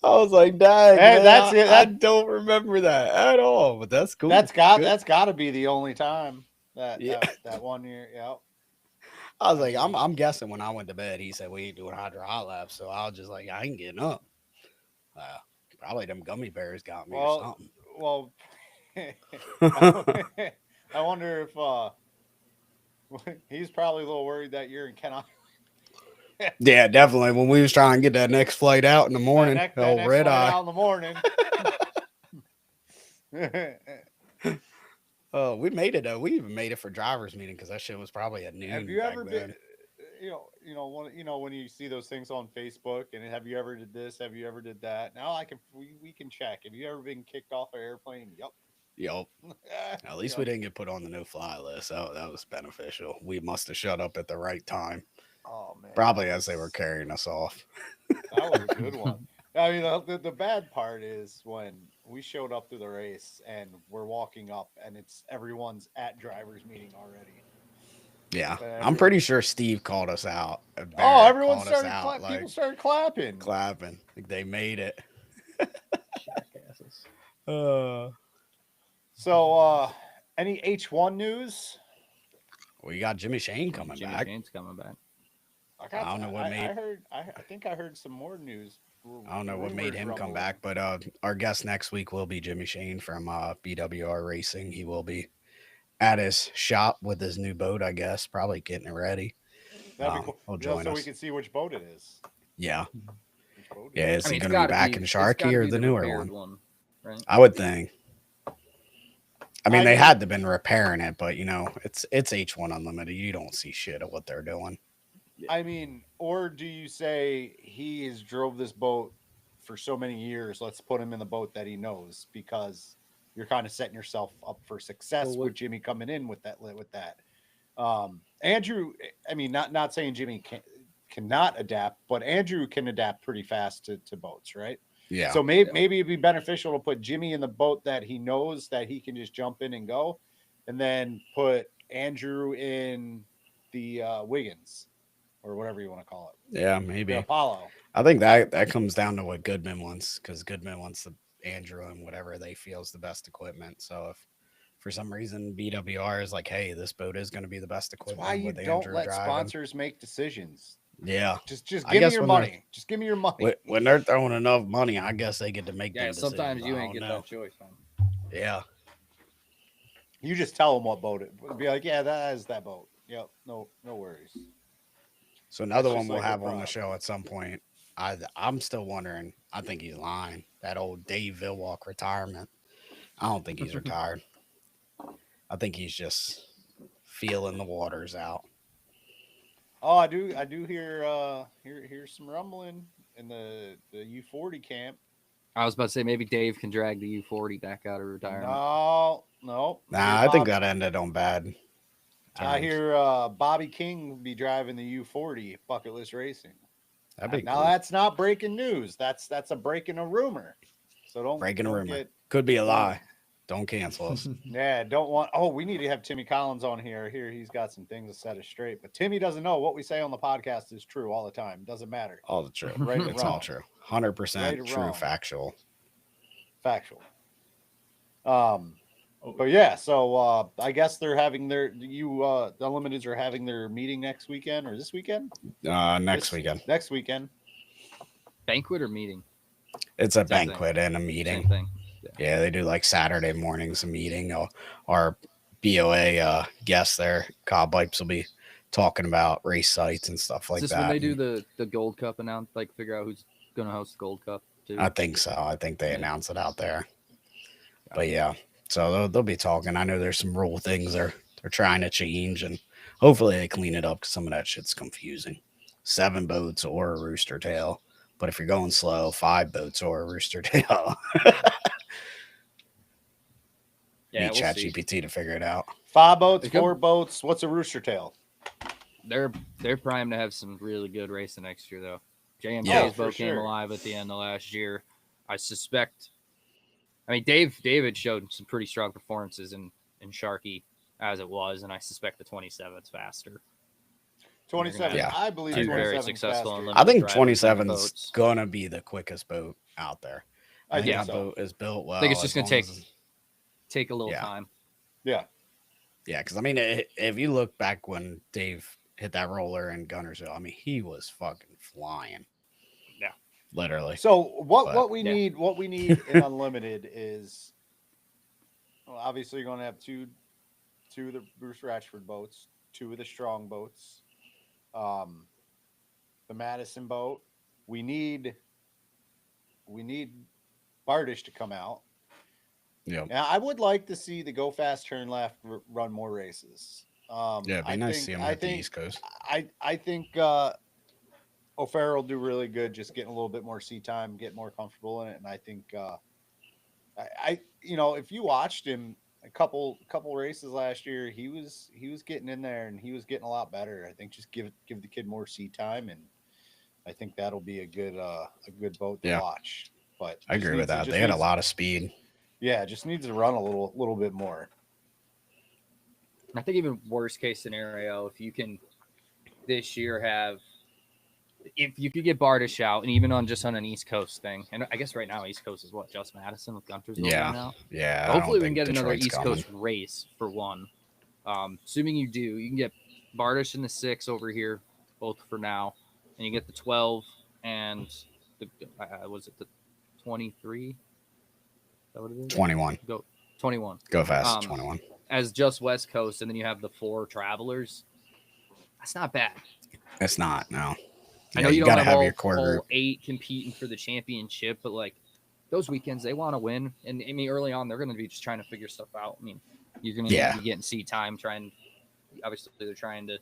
I was like, dang, Hey, man, that's it. I don't remember that at all, but that's cool. That's got Good. to be the only time that Yeah. that 1 year. Yeah. I was like, I'm guessing when I went to bed, he said we ain't doing Hydro Hot Laps, so I was just like, I ain't getting up. Probably them gummy bears got me or something. Well, I wonder if he's probably a little worried that you're in Ken. Yeah, definitely. When we was trying to get that next flight out in the morning, That oh, next red one eye. out in the morning. Oh, we made it though. We even made it for drivers meeting because that shit was probably at noon. Have you back ever then. been? When you see those things on Facebook, and have you ever did this? Have you ever did that? Now we can check. Have you ever been kicked off an airplane? Yep. Yup. At least we didn't get put on the no-fly list. That was beneficial. We must have shut up at the right time. Oh man. Probably as they were carrying us off. That was a good one. I mean, the bad part is when we showed up to the race and we're walking up, and everyone's at driver's meeting already. Yeah, But I'm pretty sure Steve called us out. Oh, everyone called us started out, people started clapping. clapping. Like they made it. Jackasses. So, any H1 news? We got Jimmy Shane coming Jimmy back. Shane's coming back. I don't know what made. I think I heard some more news. I don't know what made rumors him come rumbling. back, but our guest next week will be Jimmy Shane from BWR Racing. He will be at his shop with his new boat, I guess, probably getting it ready. That'd be cool. He'll Yeah, join so we us. can see which boat it is. Yeah, Which boat it yeah. is. Is he it's going to be gotta back in it's Sharky gotta or be the newer repaired one? Right? I would think. I mean, I they mean- had to been repairing it, but it's H1 Unlimited. You don't see shit of what they're doing. I mean, or do you say he has drove this boat for so many years, let's put him in the boat that he knows, because you're kind of setting yourself up for success Well, with Jimmy coming in with that. Andrew, I mean, not saying Jimmy cannot adapt, but Andrew can adapt pretty fast to boats, right? Yeah. So maybe it'd be beneficial to put Jimmy in the boat that he knows that he can just jump in and go, and then put Andrew in the Wiggins or whatever you want to call it. Yeah, The maybe. Apollo. I think that comes down to what Goodman wants, because Goodman wants the Andrew and whatever they feel is the best equipment. So if for some reason BWR is like, hey, this boat is going to be the best That's equipment why you with don't Andrew let driving. sponsors make decisions. Yeah. Just I give me guess your when they're- money. Just give me your money. When they're throwing enough money, I guess they get to make Yeah, them sometimes decisions. you I ain't don't get know. that choice, man. Yeah. You just tell them what boat it. Be like, yeah, that is that boat. Yep. No worries. So another That's one just we'll like a have on the prop. show at some point. I'm still wondering. I think he's lying. That old Dave Villwalk retirement. I don't think he's retired. I think he's just feeling the waters out. Oh, I do hear some rumbling in the U40 camp. I was about to say maybe Dave can drag the U40 back out of retirement. No. Nah, Hear I think Bob- that ended on bad. I terms. hear Bobby King will be driving the U40 Bucket List Racing. That'd be Now cool. that's not breaking news. That's a breaking a rumor. So don't Breaking a don't rumor. get- Could be a lie. Don't cancel us. Yeah, don't want. Oh, we need to have Timmy Collins on here. Here, he's got some things to set us straight. But Timmy doesn't know what we say on the podcast is true all the time. Doesn't matter. All the truth. Right or It's all wrong. true. Right 100% or true, wrong. factual. Factual. But yeah, so I guess they're having the Unlimiteds are having their meeting next weekend or this weekend? Next This- weekend. Next weekend. Banquet or meeting? It's a Same thing. banquet and a Same meeting. thing. Yeah, they do like Saturday mornings a meeting. Our BOA guest there, Cobb Bipes, will be talking about race sites and stuff like Is this that. when they do and the Gold Cup announce, like figure out who's going to host the Gold Cup too? I think so. I think they Yeah. announce it out there. But yeah, so they'll be talking. I know there's some rule things they're trying to change, and hopefully they clean it up because some of that shit's confusing. 7 boats or a rooster tail. But if you're going slow, 5 boats or a rooster tail. Yeah, Need we'll see. ChatGPT to figure it out. 5 boats, It's good. 4 boats. What's a rooster tail? They're primed to have some really good racing next year, though. JMK's Yeah, for boat came sure. alive at the end of last year. I suspect. I mean, David showed some pretty strong performances in Sharky as it was, and I suspect the 27's faster. 27. Yeah. I believe Be very 27 successful faster. in I think drivers and 27's boats. gonna be the quickest boat out there. I think think that so. boat is built well. I think it's just as gonna long take as- take a little Yeah. time. Yeah. Yeah, because I mean, if you look back when Dave hit that roller in Gunnersville, I mean, he was fucking flying. Yeah. Literally. So what But- we Yeah. need in Unlimited is, well, obviously you're going to have two of the Bruce Ratchford boats, 2 of the Strong boats, the Madison boat. We need Bardish to come out. Yeah. Now I would like to see the Go Fast Turn Left run more races. Yeah, it'd be nice to see him hit the think East Coast. I think O'Farrell will do really good, just getting a little bit more seat time, get more comfortable in it, and I think I if you watched him a couple races last year, he was getting in there and he was getting a lot better. I think just give the kid more seat time, and I think that'll be a good boat to Yeah. watch. But I agree with that. They had a lot of speed. Yeah, it just needs to run a little bit more. I think even worst case scenario, if you can this year have, if you could get Bardish out, and even on an East Coast thing, and I guess right now East Coast is what, just Madison with Guntersville Yeah. right now. Yeah. I Hopefully don't we can think get another Detroit's East coming. Coast race for one. Assuming you do, you can get Bardish in the 6 over here, both for now, and you get the 12 and the was it the 23? Is that what it is? 21. Go 21 Go fast. Um, 21. as just West Coast, and then you have the 4 travelers. That's not bad. It's not. No. I know Yeah, you don't gotta have all, your core all group. 8 competing for the championship, but like those weekends, they want to win. And I mean, early on, they're going to be just trying to figure stuff out. I mean, you're going to Yeah. be getting seat time, obviously they're trying to,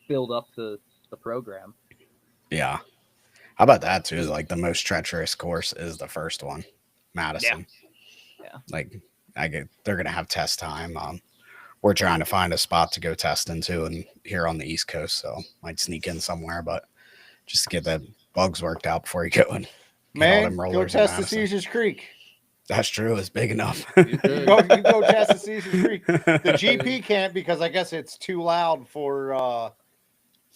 build up the program. Yeah. How about that too? Like the most treacherous course is the first one, Madison. Yeah. Like they're gonna have test time. We're trying to find a spot to go test into, and here on the East Coast, so might sneak in somewhere, but just to get the bugs worked out before you go and get all Man, them go rollers in test the Madison. Caesars Creek. That's true. It's big enough. You could. You go test the Caesars Creek. The GP can't because I guess it's too loud for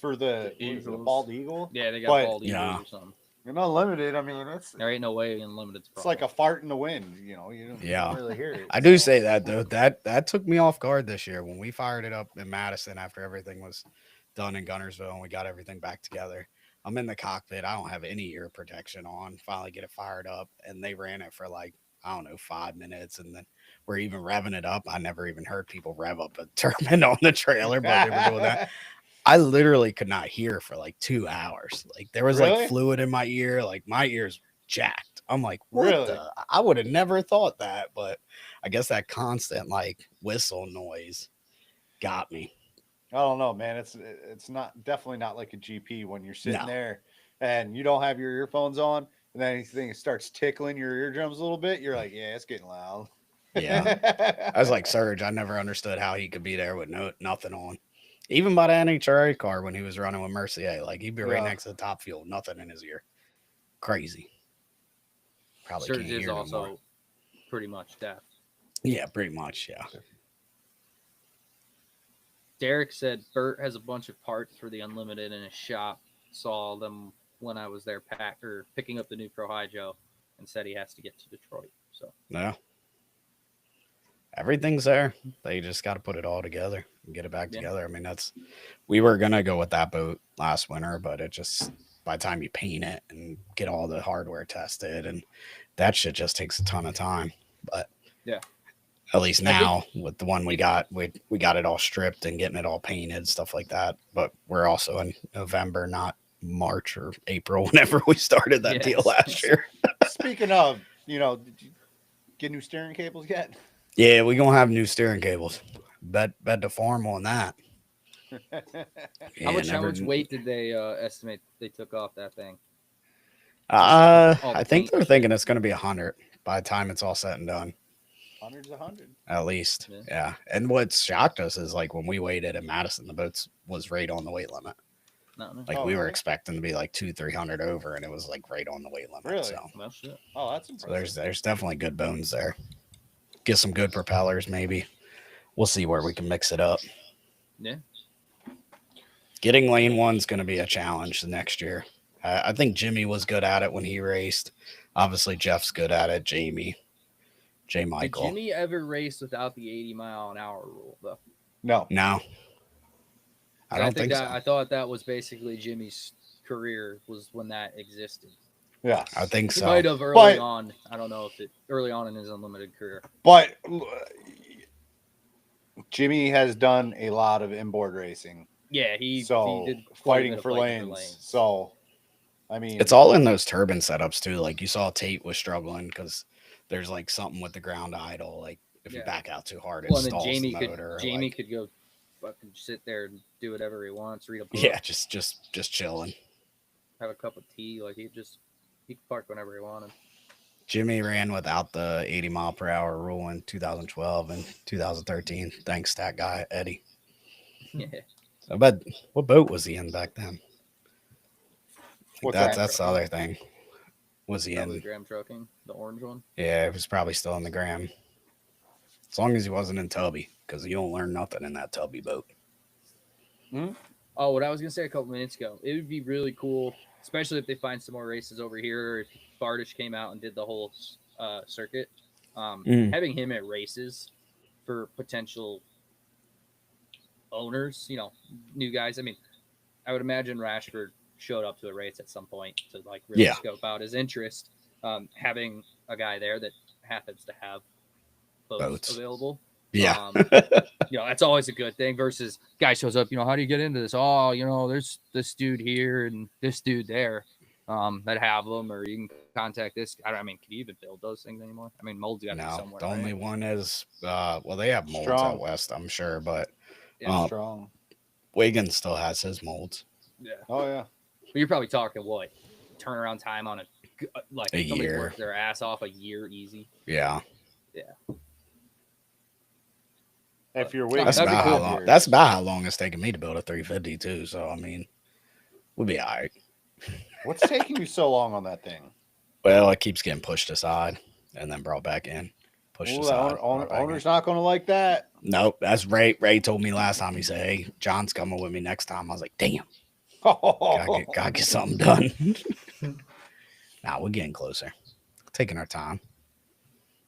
the Eagles. bald eagle. Yeah, they got But- bald eagles Yeah. or something. And unlimited, I mean, There ain't no way unlimited's it's like a fart in the wind. You know, you don't Yeah. really hear it. I do so. say that though. That took me off guard this year when we fired it up in Madison after everything was done in Gunnersville and we got everything back together. I'm in the cockpit. I don't have any ear protection on. Finally get it fired up, and they ran it for like, I don't know, 5 minutes, and then we're even revving it up. I never even heard people rev up a turbine on the trailer, but they were doing that. I literally could not hear for like 2 hours. Like there was Really? like fluid in my ear. Like my ear's jacked. I'm like, what Really? the? I would have never thought that, but I guess that constant like whistle noise got me. I don't know, man. It's not definitely not like a GP when you're sitting No. there and you don't have your earphones on, and then anything starts tickling your eardrums a little bit. You're like, yeah, it's getting loud. Yeah. I was like Serge. I never understood how he could be there with nothing on. Even by the NHRA car when he was running with Mercier, like he'd be right Yeah. next to the top fuel, nothing in his ear. Crazy. Probably Serge can't is hear no also more. pretty much deaf. Yeah, pretty much. Yeah. Derek said Bert has a bunch of parts for the unlimited in his shop. Saw them when I was there picking up the new Pro Hydro, and said he has to get to Detroit. So No. Everything's there. They just got to put it all together and get it back Yeah. together. I mean, we were going to go with that boat last winter, but it just, by the time you paint it and get all the hardware tested, and that shit just takes a ton of time. But Yeah. at least now with the one we got, we got it all stripped and getting it all painted, stuff like that. But we're also in November, not March or April, whenever we started that deal Yes. last year. Speaking of, did you get new steering cables yet? Yeah, we're gonna have new steering cables. Bet the farm on that. how much weight did they estimate they took off that thing? All the I think paint they're and thinking it's gonna be 100 by the time it's all said and done. Hundreds of hundred. At least. Yeah. Yeah. And what shocked us is like when we weighed it in Madison, the boat was right on the weight limit. No. Like Oh, we were really? expecting to be like 200-300 over, and it was like right on the weight limit. Really? So, Well, shit. Oh, that's so impressive. there's definitely good bones there. Get some good propellers, maybe. We'll see where we can mix it up. Yeah. Getting lane one's going to be a challenge the next year. I think Jimmy was good at it when he raced. Obviously, Jeff's good at it. J. Michael. Did Jimmy ever race without the 80-mile-an-hour rule, though? No. No, I don't think so. I thought that was basically Jimmy's career was when that existed. Yeah. I think He so. might have early But- on. I don't know if it early on in his unlimited career. But Jimmy has done a lot of inboard racing. Yeah, he So he did quite a fighting bit of for lanes. So I mean, It's all in those turbine setups too. Like you saw Tate was struggling because there's like something with the ground idle. Like if you Yeah. back out too hard, it Well, and then stalls Jamie the could motor. Jamie like- could go fucking sit there and do whatever he wants, read a book, yeah, just chilling. have a cup of tea. Like he could park whenever he wanted. Jimmy ran without the 80 mile per hour rule in 2012 and 2013. Thanks to that guy, Eddie. Yeah. I bet what boat was he in back then? What's That's that? that's the other thing. Was he Probably in? Graham Trucking, the orange one. Yeah, it was probably still in the Graham. As long as he wasn't in Tubby, because you don't learn nothing in that Tubby boat. Oh, what I was gonna say a couple minutes ago, it would be really cool, especially if they find some more races over here. Or if Bardish came out and did the whole circuit, having him at races for potential owners, new guys. I mean, I would imagine Rashford showed up to a race at some point to like really Yeah. scope out his interest. Having a guy there that happens to have boats. available. Yeah. That's always a good thing versus guy shows up, how do you get into this? Oh, there's this dude here and this dude there that have them, or you can contact this. I mean, can you even build those things anymore? I mean, molds got to be No, somewhere. the only right? one is they have molds Strong. out west, I'm sure, but Yeah. Strong. Wiggins still has his molds. Yeah. Oh yeah. But you're probably talking what? turnaround time on like A somebody year. worked their ass off a year easy. Yeah. If you're That's waiting, about how long. That's about how long it's taking me to build a 350 too. So I mean, we'll be all right. What's taking you so long on that thing? Well, it keeps getting pushed aside and then brought back in. Pushed Ooh, aside. that brought back in. owner's not going to like that. Nope, that's Ray. Ray told me last time. He said, "Hey, John's coming with me next time." I was like, "Damn, gotta get something done." Nah, we're getting closer. Taking our time.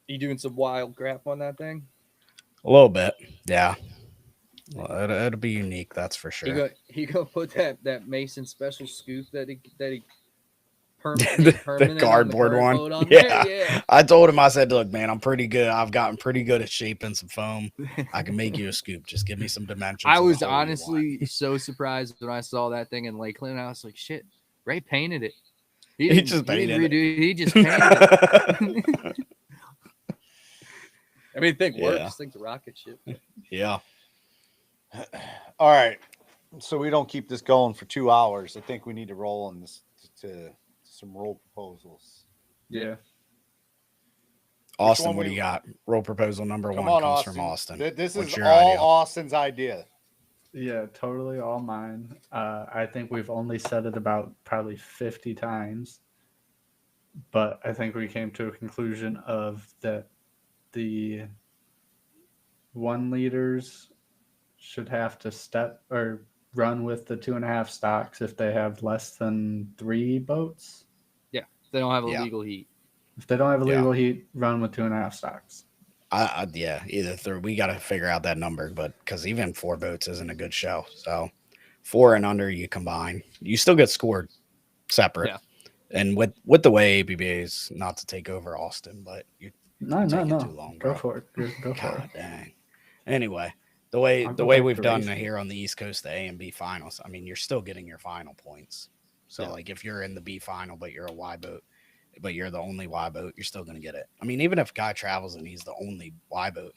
You doing some wild crap on that thing? A little bit, yeah. Well, it'll be unique, that's for sure. He go put that Mason special scoop that he the permanent on cardboard current one. boat on Yeah. there? Yeah. I told him, I said, "Look, man, I'm pretty good. I've gotten pretty good at shaping some foam. I can make you a scoop. Just give me some dimensions." I of the was hole you want." honestly so surprised when I saw that thing in Lakeland. I was like, "Shit, Ray painted it. He didn't- just didn't painted it. redo it. He just painted it." I mean, think works. Yeah. Thing's a rocket ship. Yeah. All right. So we don't keep this going for 2 hours. I think we need to roll on this to some role proposals. Yeah. Austin, one what do we- you got? Roll proposal number Come one on, comes Austin. from Austin. This What's is your all idea? Austin's idea. Yeah, totally all mine. I think we've only said it about probably 50 times, but I think we came to a conclusion of that the 1 liters should have to step or run with the 2.5 stocks if they have less than 3 boats. They don't have a Yeah. legal heat. If they don't have a Yeah. legal heat, run with 2.5 stocks. Yeah, either through. We got to figure out that number, but because even 4 boats isn't a good show. So 4 and under, you combine, you still get scored separate. Yeah. And with the way ABBA is, not to take over Austin, but you No, taking too long, Go bro. for it. Go for God it. dang. Anyway, the way I'll the go way back we've to done racing. it here on the East Coast, the A and B finals. I mean, you're still getting your final points. So Yeah. like if you're in the B final, but you're a Y boat, but you're the only Y boat, you're still going to get it. I mean, even if a guy travels and he's the only Y boat,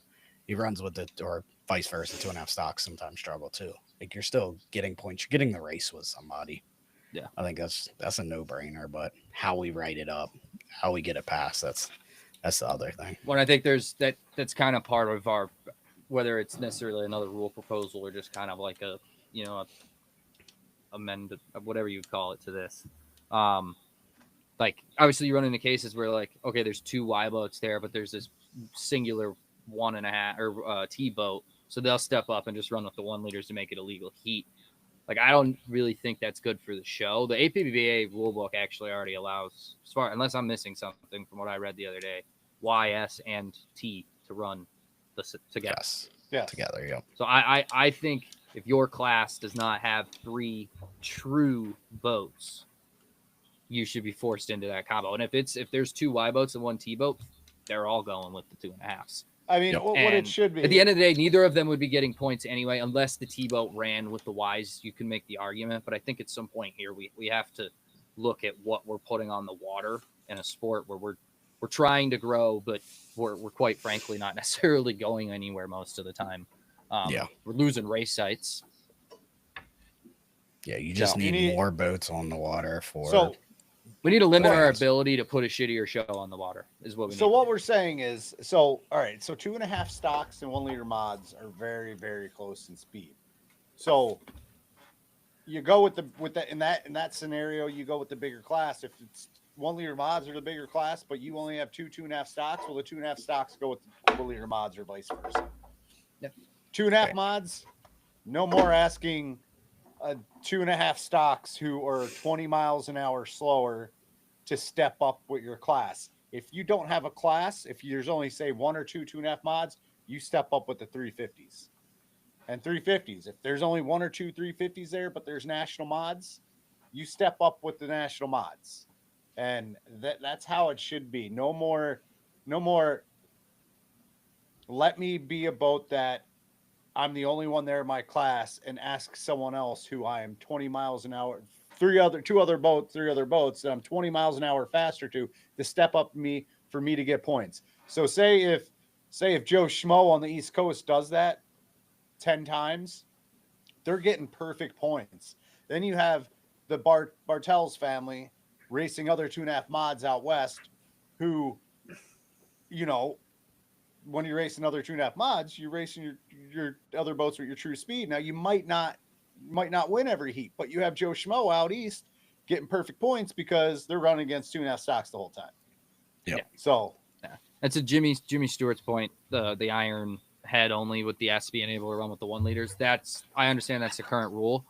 he runs with it, or vice versa, 2.5 stocks sometimes struggle too. Like you're still getting points. You're getting the race with somebody. Yeah. I think that's a no brainer. But how we write it up, how we get it passed, that's the other thing. When I think that's kind of part of our, whether it's necessarily another rule proposal or just kind of like a amend whatever you call it to this. Like obviously you run into cases where like, okay, there's 2 Y boats there, but there's this singular 1.5 or T boat. So they'll step up and just run with the 1 liters to make it a legal heat. Like, I don't really think that's good for the show. The APBA rulebook actually already allows, unless I'm missing something from what I read the other day, Y, S, and T to run together. Yes. Yes. Together. Yep. So I think if your class does not have 3 true boats, you should be forced into that combo. And if there's 2 Y boats and 1 T boat, they're all going with the 2.5s. I mean, Yep. what it And should be. At the end of the day, neither of them would be getting points anyway, unless the T boat ran with the Ys. You can make the argument, but I think at some point here we have to look at what we're putting on the water in a sport where we're trying to grow, but we're quite frankly not necessarily going anywhere most of the time. Yeah. We're losing race sites. Yeah. You just No. You need need- more boats on the water for. So We need to limit our Points. ability to put a shittier show on the water. Is what we So need. what we're saying is, all right, so 2.5 stocks and 1 liter mods are very, very close in speed. So you go with in that scenario, you go with the bigger class. If it's 1 liter mods are the bigger class, but you only have 2.5 stocks, well, the 2.5 stocks go with the 1 liter mods or vice versa. Yep. 2.5 Okay. mods, no more asking 2.5 stocks who are 20 miles an hour slower to step up with your class. If you don't have a class, if there's only say 1 or 2.5 mods, you step up with the 350s. And 350s, if there's only 1 or 2 350s there, but there's national mods, you step up with the national mods. And that's how it should be. No more let me be a boat that I'm the only one there in my class and ask someone else who I am 20 miles an hour, three other boats that I'm 20 miles an hour faster to step up me for me to get points. So say if Joe Schmo on the East Coast does that 10 times, they're getting perfect points. Then you have the Bartels family racing other 2.5 mods out west who, when you're racing other 2.5 mods, you're racing your other boats with your true speed. Now you might not win every heat, but you have Joe Schmo out east getting perfect points because they're running against 2.5 stocks the whole time. Yep. Yeah. So That's a Jimmy Stewart's point. The iron head only with the S being able to run with the 1 liters. I understand that's the current rule.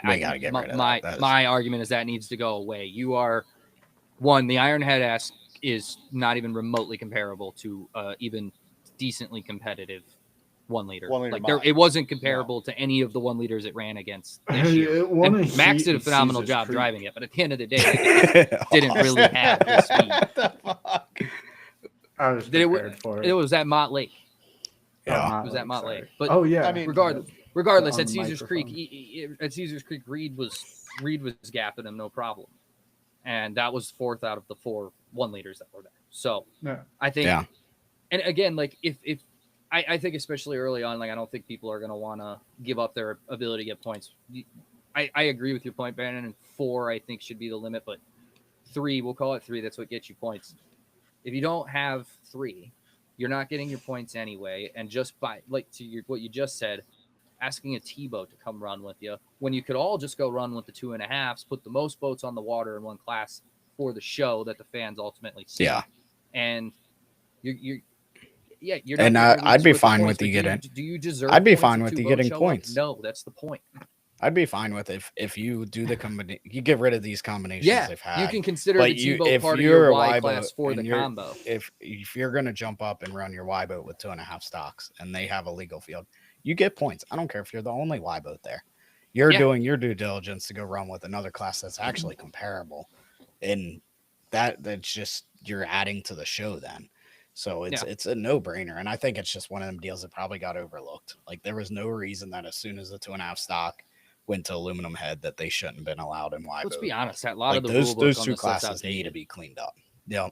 We gotta get rid of my that. my argument is that needs to go away. You are the iron head S is not even remotely comparable to even decently competitive 1 liter. 1 liter Like mod. it wasn't comparable to any of the 1 liters it ran against this year. It won And a Max heat did a in phenomenal Caesar's job Creek. driving it, but at the end of the day, it didn't really have the speed. What the fuck? I was Did it- prepared for it. It was at Mott Lake. Yeah. It was at Mott Lake. sorry. But oh yeah, I mean, regardless, On at the Caesar's Creek, microphone. at Caesar's Creek, Reed was gapping him no problem, and that was 4th out of the 4 1 liters that were there. So yeah. I think, Yeah. and again, like if I think especially early on, like I don't think people are gonna want to give up their ability to get points. I agree with your point, Bannon, and 4 I think should be the limit, but 3, we'll call it 3. That's what gets you points. If you don't have 3, you're not getting your points anyway. And just by what you just said, asking a T-boat to come run with you when you could all just go run with the 2.5s, put the most boats on the water in one class for the show that the fans ultimately see. Yeah. And you're not And getting I'd be with the fine points, with but you getting. Do you deserve? I'd be points fine if with 2 you boats getting show up? points. No, that's the point. I'd be fine with if you do the combination. You get rid of these combinations Yeah, they've had. you can consider But the you- T-boat if part of you're your a Y Y class boat for and the you're- combo. if you're gonna jump up and run your Y boat with 2.5 stocks and they have a legal field, you get points. I don't care if you're the only Y boat there. You're Yeah. doing your due diligence to go run with another class that's actually comparable, and that's just you're adding to the show then. So it's a no brainer, and I think it's just one of them deals that probably got overlooked. Like there was no reason that as soon as the 2.5 stock went to aluminum head that they shouldn't have been allowed in Y Let's boat. be honest, a lot Like of the those rule book on two this stuff's classes need to outdated. be cleaned up. Yeah.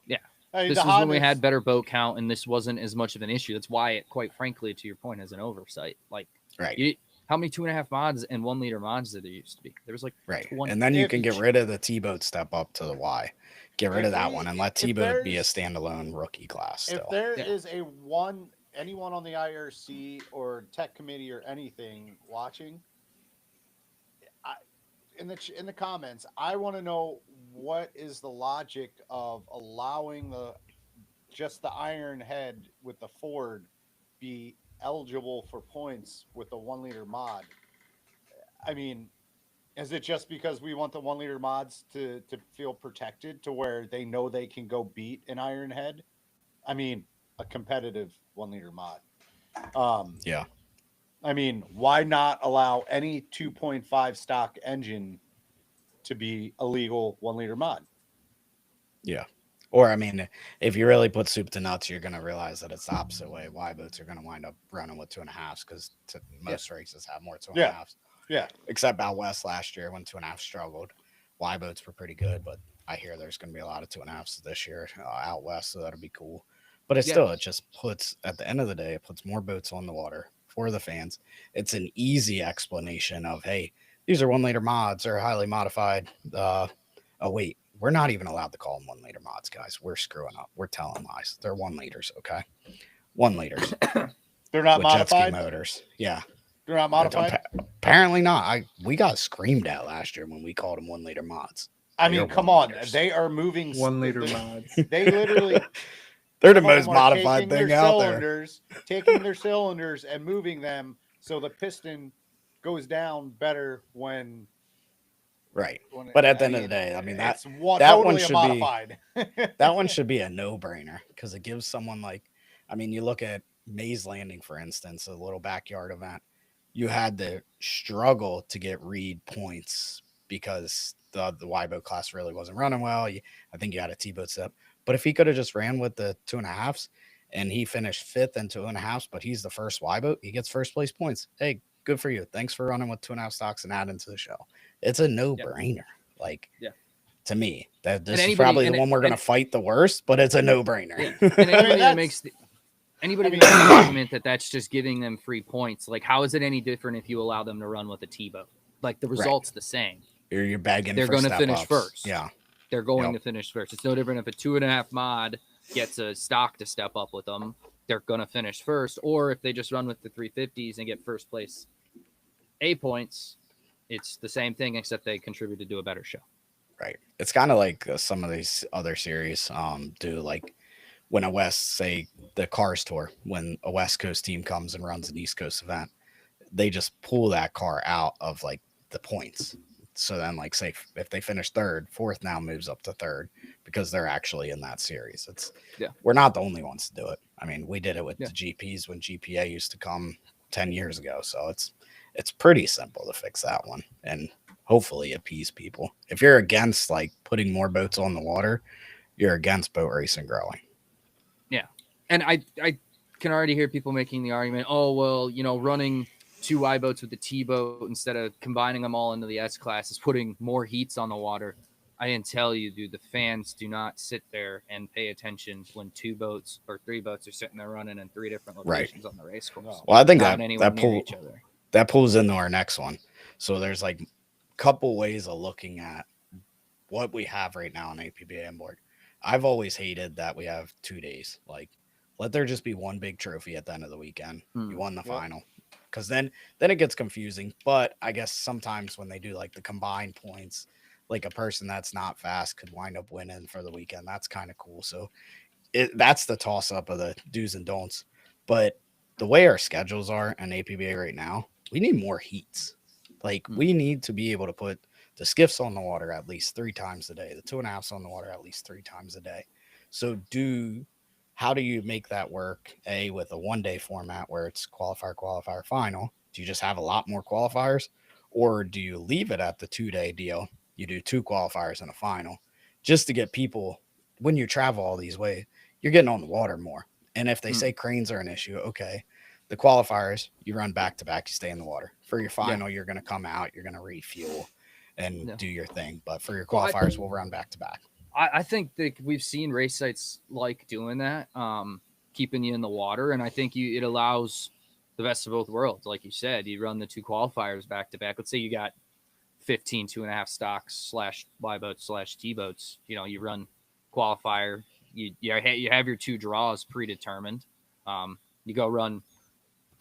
I mean, This the was when we Hondas- had better boat count, and this wasn't as much of an issue. That's why it, quite frankly, to your point, is an oversight. Like, Right. how many 2.5 mods and 1 liter mods did there used to be? There was like Right. 20. And then you If can you get ch- rid of the T-boat step up to the Y. Get rid If of that we- one and let if T-boat be a there's- standalone rookie class If still. there Yeah. is anyone on the IRC or tech committee or anything watching, in the comments, I want to know what is the logic of allowing just the iron head with the Ford be eligible for points with the 1 liter mod. I mean, is it just because we want the 1 liter mods to feel protected to where they know they can go beat an iron head? I mean, a competitive 1 liter mod. Yeah. I mean, why not allow any 2.5 stock engine to be a legal 1 liter mod? Yeah. Or, I mean, if you really put soup to nuts, you're going to realize that it's the opposite way. Y boats are going to wind up running with 2.5s because most races have more 2.5s. Yeah. Except out west last year when 2.5 struggled. Y boats were pretty good, but I hear there's going to be a lot of 2.5s this year out west, so that'll be cool. But it just puts, at the end of the day, it puts more boats on the water for the fans. It's an easy explanation of, hey, these are 1 liter mods or highly modified. Oh, wait, we're not even allowed to call them 1 liter mods, guys. We're screwing up. We're telling lies. They're 1 liters, okay? 1 liters. They're not with jet ski modified. motors. Yeah. They're not modified. Apparently not. We got screamed at last year when we called them 1 liter mods. I mean, They're come 1 on. liters. They are moving 1 liter they- mods. They literally They're the some of most them are modified taking thing their out there. cylinders, taking their cylinders and moving them so the piston goes down better when. Right. when But at the end of the day, I mean, that it's that totally one a should be- modified. that one should be a no-brainer because it gives someone like, I mean, you look at Maze Landing, for instance, a little backyard event. You had to struggle to get Reed points because the Y boat class really wasn't running well. I think you had a T-boat step, but if he could have just ran with the 2.5s and he finished 5th and 2.5s, but he's the first Y boat, he gets first place points. Hey, good for you. Thanks for running with 2.5 stocks and adding to the show. It's a no-brainer. Like, to me, that this is probably the one we're going to fight the worst, but it's a no-brainer. Yeah. And anybody that that's- makes anybody I mean- that makes the argument that that's just giving them free points, like how is it any different if you allow them to run with a T-boat? Like the result's the same. You're begging. They're for gonna step finish ups. first. Yeah. They're going Yep. to finish first. It's no different if a 2.5 mod gets a stock to step up with them. They're going to finish first. Or if they just run with the 350s and get first place A points, it's the same thing, except they contributed to a better show. Right. It's kind of like some of these other series do, like when a West, say the Cars Tour, when a West Coast team comes and runs an East Coast event, they just pull that car out of like the points. So then, like, say if they finish third, fourth now moves up to third because they're actually in that series. We're not the only ones to do it. I mean, we did it with the GPs when GPA used to come 10 years ago. So it's pretty simple to fix that one and hopefully appease people. If you're against like putting more boats on the water, you're against boat racing growing. Yeah. And I can already hear people making the argument, oh, well, running 2 Y boats with the T boat instead of combining them all into the S class is putting more heats on the water. I didn't tell you, dude, the fans do not sit there and pay attention when 2 boats or 3 boats are sitting there running in 3 different locations on the race course. No. Well, I think Not anywhere near each other. that pulls into our next one. So there's like a couple ways of looking at what we have right now on APBA and board. I've always hated that we have 2 days. Like, let there just be one big trophy at the end of the weekend. You won the final. Because then it gets confusing. But I guess sometimes when they do like the combined points, like a person that's not fast could wind up winning for the weekend. That's kind of cool. So that's the toss up of the do's and don'ts. But the way our schedules are in APBA right now, we need more heats. Like, we need to be able to put the skiffs on the water at least 3 times a day, the 2.5s on the water at least 3 times a day. So how do you make that work? With a 1-day format where it's qualifier, final. Do you just have a lot more qualifiers, or do you leave it at the 2-day deal? You do 2 qualifiers and a final, just to get people, when you travel all these ways, you're getting on the water more. And if they say cranes are an issue, okay, the qualifiers, you run back to back, you stay in the water. For your final, you're going to come out, you're going to refuel and do your thing. But for your qualifiers, we'll run back to back. I think that we've seen race sites like doing that, keeping you in the water. And I think it allows the best of both worlds. Like you said, you run the 2 qualifiers back to back. Let's say you got 15 2.5 stocks / Y boats / T boats. You run qualifier, you have your 2 draws predetermined. You go run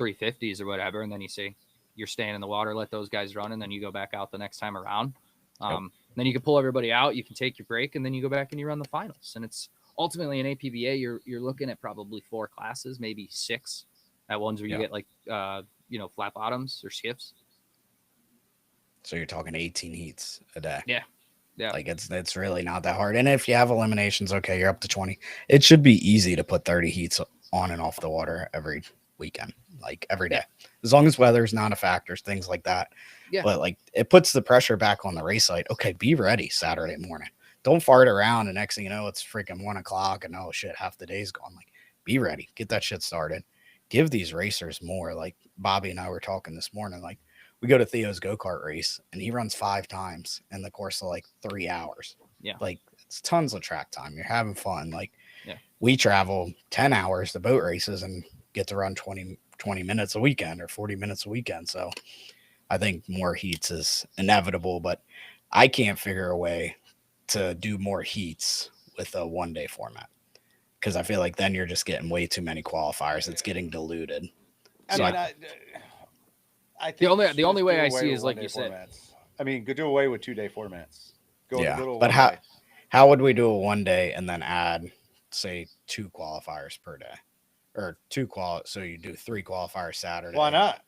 350s or whatever, and then you say you're staying in the water, let those guys run, and then you go back out the next time around. Then you can pull everybody out, you can take your break, and then you go back and you run the finals. And it's ultimately an APBA, you're looking at probably 4 classes, maybe 6 at ones where you get like flat bottoms or skiffs. So you're talking 18 heats a day. Yeah. Like, it's really not that hard. And if you have eliminations, okay, you're up to 20. It should be easy to put 30 heats on and off the water every weekend, like every day, as long as weather's not a factor, things like that. But like, it puts the pressure back on the race site. Okay, be ready Saturday morning. Don't fart around, and next thing you know, it's freaking 1 o'clock, and oh shit, half the day's gone. Like, be ready, get that shit started. Give these racers more. Like, Bobby and I were talking this morning. Like, we go to Theo's go-kart race, and he runs 5 times in the course of like 3 hours. Like, it's tons of track time. You're having fun. Like, we travel 10 hours to boat races and get to run 20 minutes a weekend or 40 minutes a weekend. So I think more heats is inevitable, but I can't figure a way to do more heats with a 1-day format, because I feel like then you're just getting way too many qualifiers. It's getting diluted. I think the only way I away see with is like 1-day you said. formats. I mean, go do away with 2-day formats. But how would we do a 1-day and then add, say, 2 qualifiers per day, or so you do 3 qualifiers Saturday? Why not?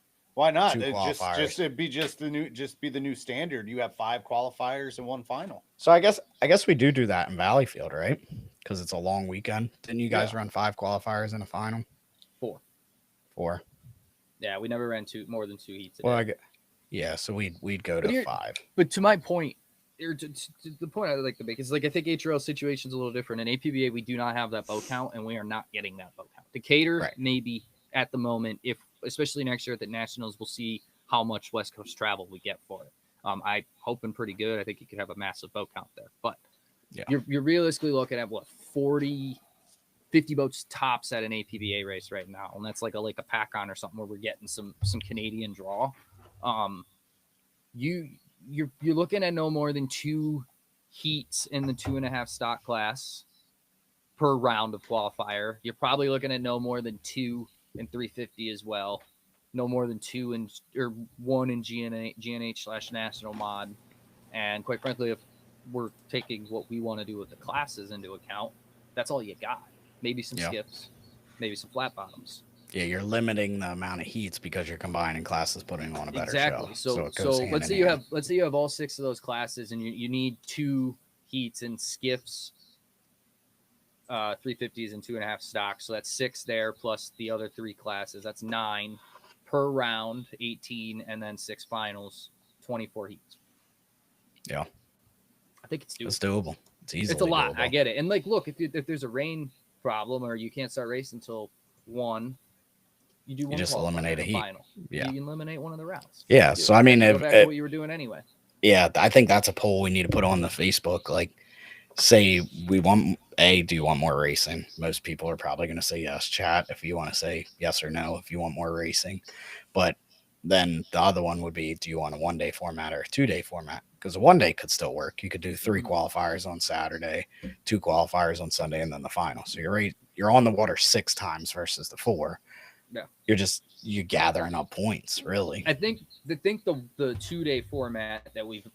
2 qualifiers. It'd be the new standard. You have 5 qualifiers and 1 final. So I guess we do that in Valleyfield, right? Because it's a long weekend. Didn't you guys run 5 qualifiers in a final? 4. Yeah, we never ran more than 2 heats. So we'd go to 5. But to my point, or to the point I'd like to make is, like, I think HRL situation's a little different. In APBA, we do not have that boat count, and we are not getting that boat count. Decatur, maybe at the moment, especially next year at the Nationals, we'll see how much West Coast travel we get for it. I'm hoping pretty good. I think you could have a massive boat count there, but you're realistically looking at 40, 50 boats tops at an APBA race right now, and that's like a pack-on or something where we're getting some Canadian draw. You're looking at no more than 2 heats in the 2.5 stock class per round of qualifier. You're probably looking at no more than 2 in 350 as well. No more than 2 in or 1 in GNH/national mod. And quite frankly, if we're taking what we want to do with the classes into account, that's all you got. Maybe some Yeah. skips, maybe some flat bottoms. Yeah, you're limiting the amount of heats because you're combining classes, putting on a better Exactly. show. So it goes hand let's in say you hand. have all 6 of those classes, and you need 2 heats and skiffs, 350s and 2.5 stocks. So that's 6 there plus the other 3 classes. That's 9 per round, 18, and then 6 finals, 24 heats. Yeah. I think it's doable. It's doable. It's easily It's a lot. doable. I get it. And like, look, if there's a rain problem or you can't start racing until 1, you do one. just qualifier eliminate a in the heat. final. Yeah. You eliminate one of the rounds. Yeah. You So I mean, go back to what you were doing anyway. yeah, I think that's a poll we need to put on the Facebook. Like, say we want do you want more racing? Most people are probably going to say yes. Chat if you want to say yes or no if you want more racing. But then the other one would be, do you want a 1-day format or a 2-day format? Because a 1-day could still work. You could do 3 qualifiers on Saturday, 2 qualifiers on Sunday, and then the final. So you're on the water 6 times versus the 4. Yeah. You're gathering up points, really. I think the 2-day format that we've.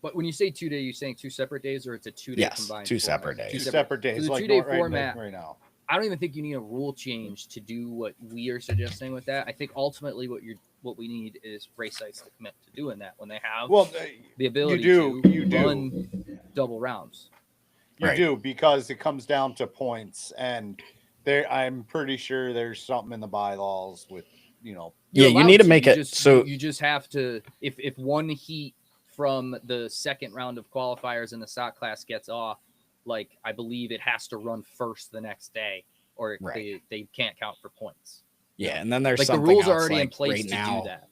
But when you say 2-day, you're saying 2 separate days, or it's a 2-day Yes, combined? 2 format? separate days. 2 separate days. So the like 2-day right format. right now. I don't even think you need a rule change to do what we are suggesting with that. I think ultimately what we need is race sites to commit to doing that when they have the ability you to run double rounds. You Right. do, because it comes down to points, and I'm pretty sure there's something in the bylaws with You're Yeah, you allowed need to make You it so you just have to if one heat from the second round of qualifiers in the stock class gets off, like I believe it has to run first the next day, or Right. they can't count for points. yeah, and then there's Like the something rules are else, already in like, place right to now, do that.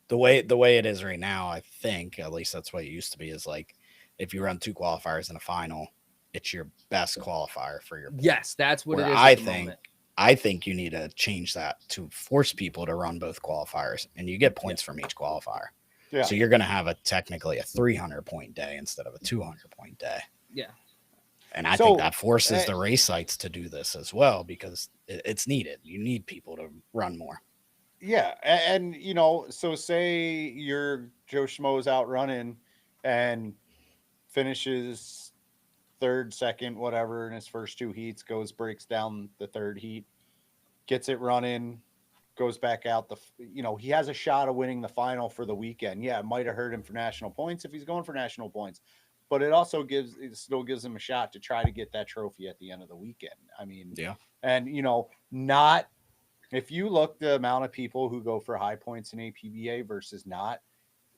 the way it is right now, I think at least that's what it used to be, is like if you run 2 qualifiers in a final, it's your best qualifier for your points. Yes, that's what Where it is. I at the think moment. I think you need to change that to force people to run both qualifiers, and you get points from each qualifier. yeah. So you're going to have technically a 300-point day instead of a 200-point day. Yeah. And I So, think that forces the race sites to do this as well, because it's needed. You need people to run more. Yeah, and so say your Joe Schmo's out running and finishes 3rd, 2nd, whatever in his first 2 heats, breaks down the 3rd heat, gets it running, goes back out. He has a shot of winning the final for the weekend. Yeah, it might have hurt him for national points if he's going for national points, but it still gives him a shot to try to get that trophy at the end of the weekend. I mean, Yeah. and not. If you look the amount of people who go for high points in APBA versus not,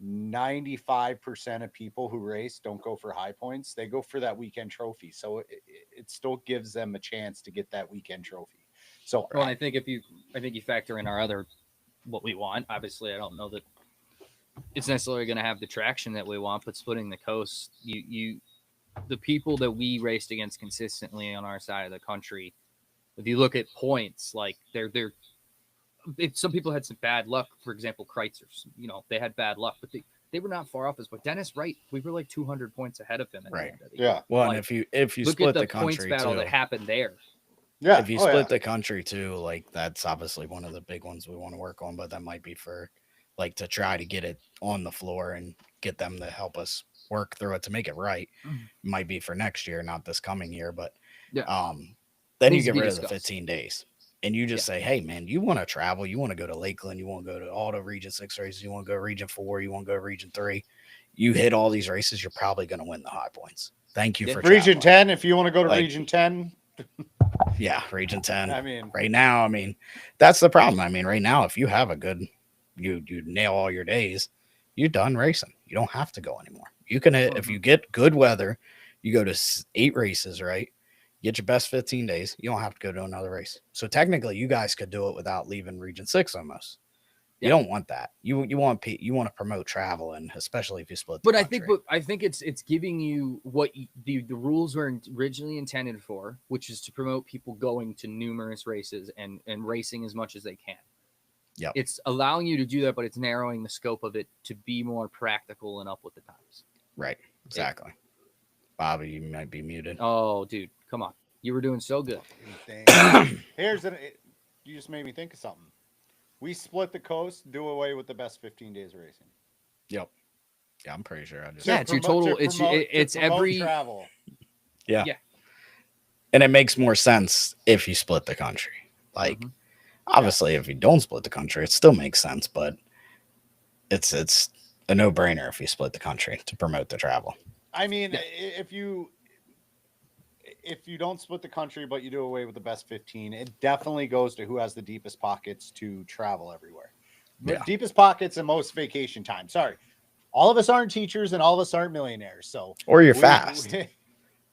95% of people who race don't go for high points. They go for that weekend trophy. So it still gives them a chance to get that weekend trophy. So Well, and I think you factor in our other what we want. Obviously, I don't know that it's necessarily going to have the traction that we want, but splitting the coast, the people that we raced against consistently on our side of the country, if you look at points, like some people had some bad luck. For example, Kreitzers, they had bad luck, but they were not far off us. But Dennis Wright, we were like 200 points ahead of him. At Right. the end of the Yeah. year. Well, Like, and if you look split at the points country battle too, that happened there. yeah, if you split the country too, like that's obviously one of the big ones we want to work on, but that might be for like to try to get it on the floor and get them to help us work through it to make it right. Might be for next year, not this coming year, but then you Needs to get be rid of the discussed. 15 days. And you just say, hey, man, you want to travel. You want to go to Lakeland. You want to go to all the Region 6 races. You want to go Region 4. You want to go Region 3. You hit all these races, you're probably going to win the high points. Thank you for Region traveling. 10. If you want to go to Like- Region 10, Yeah, Region 10. I mean, Right now, I mean, that's the problem. I mean, right now, if you have a good, you nail all your days, you're done racing. You don't have to go anymore. You can, if you get good weather, you go to 8 races, right? Get your best 15 days. You don't have to go to another race. So technically, you guys could do it without leaving Region 6 almost. You don't want that. You want to promote travel, and especially if you split. But I think it's giving you what the rules were originally intended for, which is to promote people going to numerous races and racing as much as they can. Yep. It's allowing you to do that, but it's narrowing the scope of it to be more practical and up with the times. Right. Exactly. Bobby, you might be muted. Oh, dude, come on. You were doing so good. Dang. You just made me think of something. We split the coast, do away with the best 15 days of racing. Yep. Yeah, I'm pretty sure I just. Yeah, it's your total. It's every. travel. Yeah. Yeah. And it makes more sense if you split the country. Like, Mhm. obviously, if you don't split the country, it still makes sense, but it's a no-brainer if you split the country to promote the travel. I mean, Yeah. if you don't split the country, but you do away with the best 15, it definitely goes to who has the deepest pockets to travel everywhere. Yeah. Deepest pockets and most vacation time. Sorry. All of us aren't teachers and all of us aren't millionaires. So Or you're we- fast. or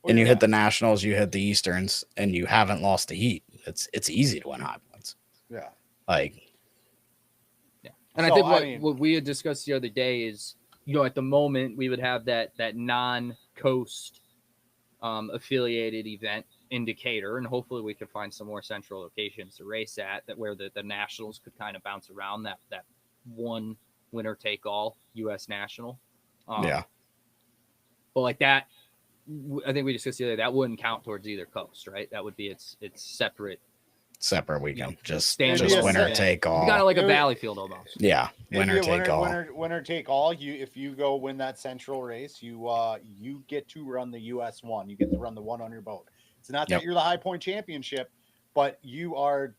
And you you're hit the fast. nationals, you hit the Easterns, and you haven't lost the heat. It's easy to win high points. Yeah. Like, And So, I think I mean- what we had discussed the other day is, at the moment we would have that non-coast affiliated event in Decatur, and hopefully we could find some more central locations to race at that where the nationals could kind of bounce around that one winner take all U.S. national. yeah, But like that, I think we discussed the other day, that wouldn't count towards either coast, right? That would be its separate. separate weekend. Just standalone winner event. take all. Kind of like It a would- Valleyfield almost. Yeah, It'd winner be a take all. Winner take all. If you go win that central race, you get to run the US one. You get to run the one on your boat. It's not Yep. that you're the High Point Championship, but you are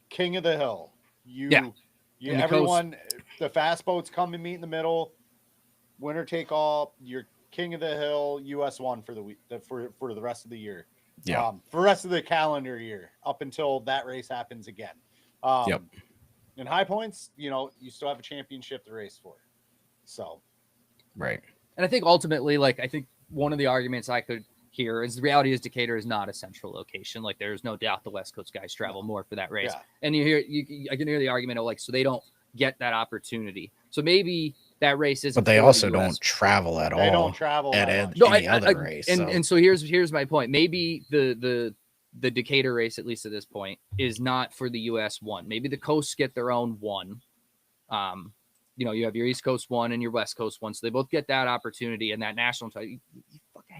king of the hill. Yeah. You And the everyone the fast boats come and meet in the middle. Winner take all. You're king of the hill. US one for the week for the rest of the year. Yeah. For the rest of the calendar year up until that race happens again. Yep. In High Points, you still have a championship to race for. So, Right. And I think ultimately, I think one of the arguments I could hear is the reality is Decatur is not a central location. Like, there's no doubt the West Coast guys travel more for that race. yeah. And I can hear the argument of so they don't get that opportunity. So maybe that race isn't. But they for the also US. don't travel at They all. don't travel at that it. much. No, any other race, so- And so here's my point. Maybe the Decatur race, at least at this point, is not for the US one. Maybe the coasts get their own one. You have your East Coast one and your West Coast one, so they both get that opportunity and that national title.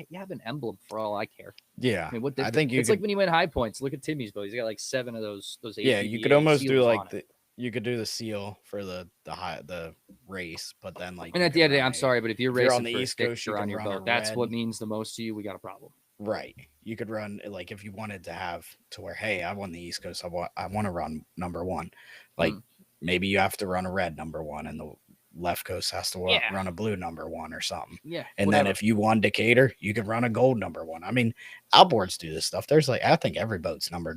You have an emblem for all I care. Yeah. I mean, what I think you it's could, like when you win High Points. Look at Timmy's boat; he's got like 7 of those. yeah, you could ATVA almost do seals on like it. you could do the seal for the race, but then like And you at the could end of the day, run I'm a- sorry, but if you're if you're on racing the for East a Coast, you sticker on can your run a boat, that's what red. means the most to you. We got a problem. Right. You could run like if you wanted to have to where, hey, I won the East Coast. I want to run number one. Like maybe you have to run a red number one and the left coast has to Yeah. run a blue number one or something. Yeah. And then if you won Decatur, you could run a gold number one. I mean, outboards do this stuff. There's I think every boat's number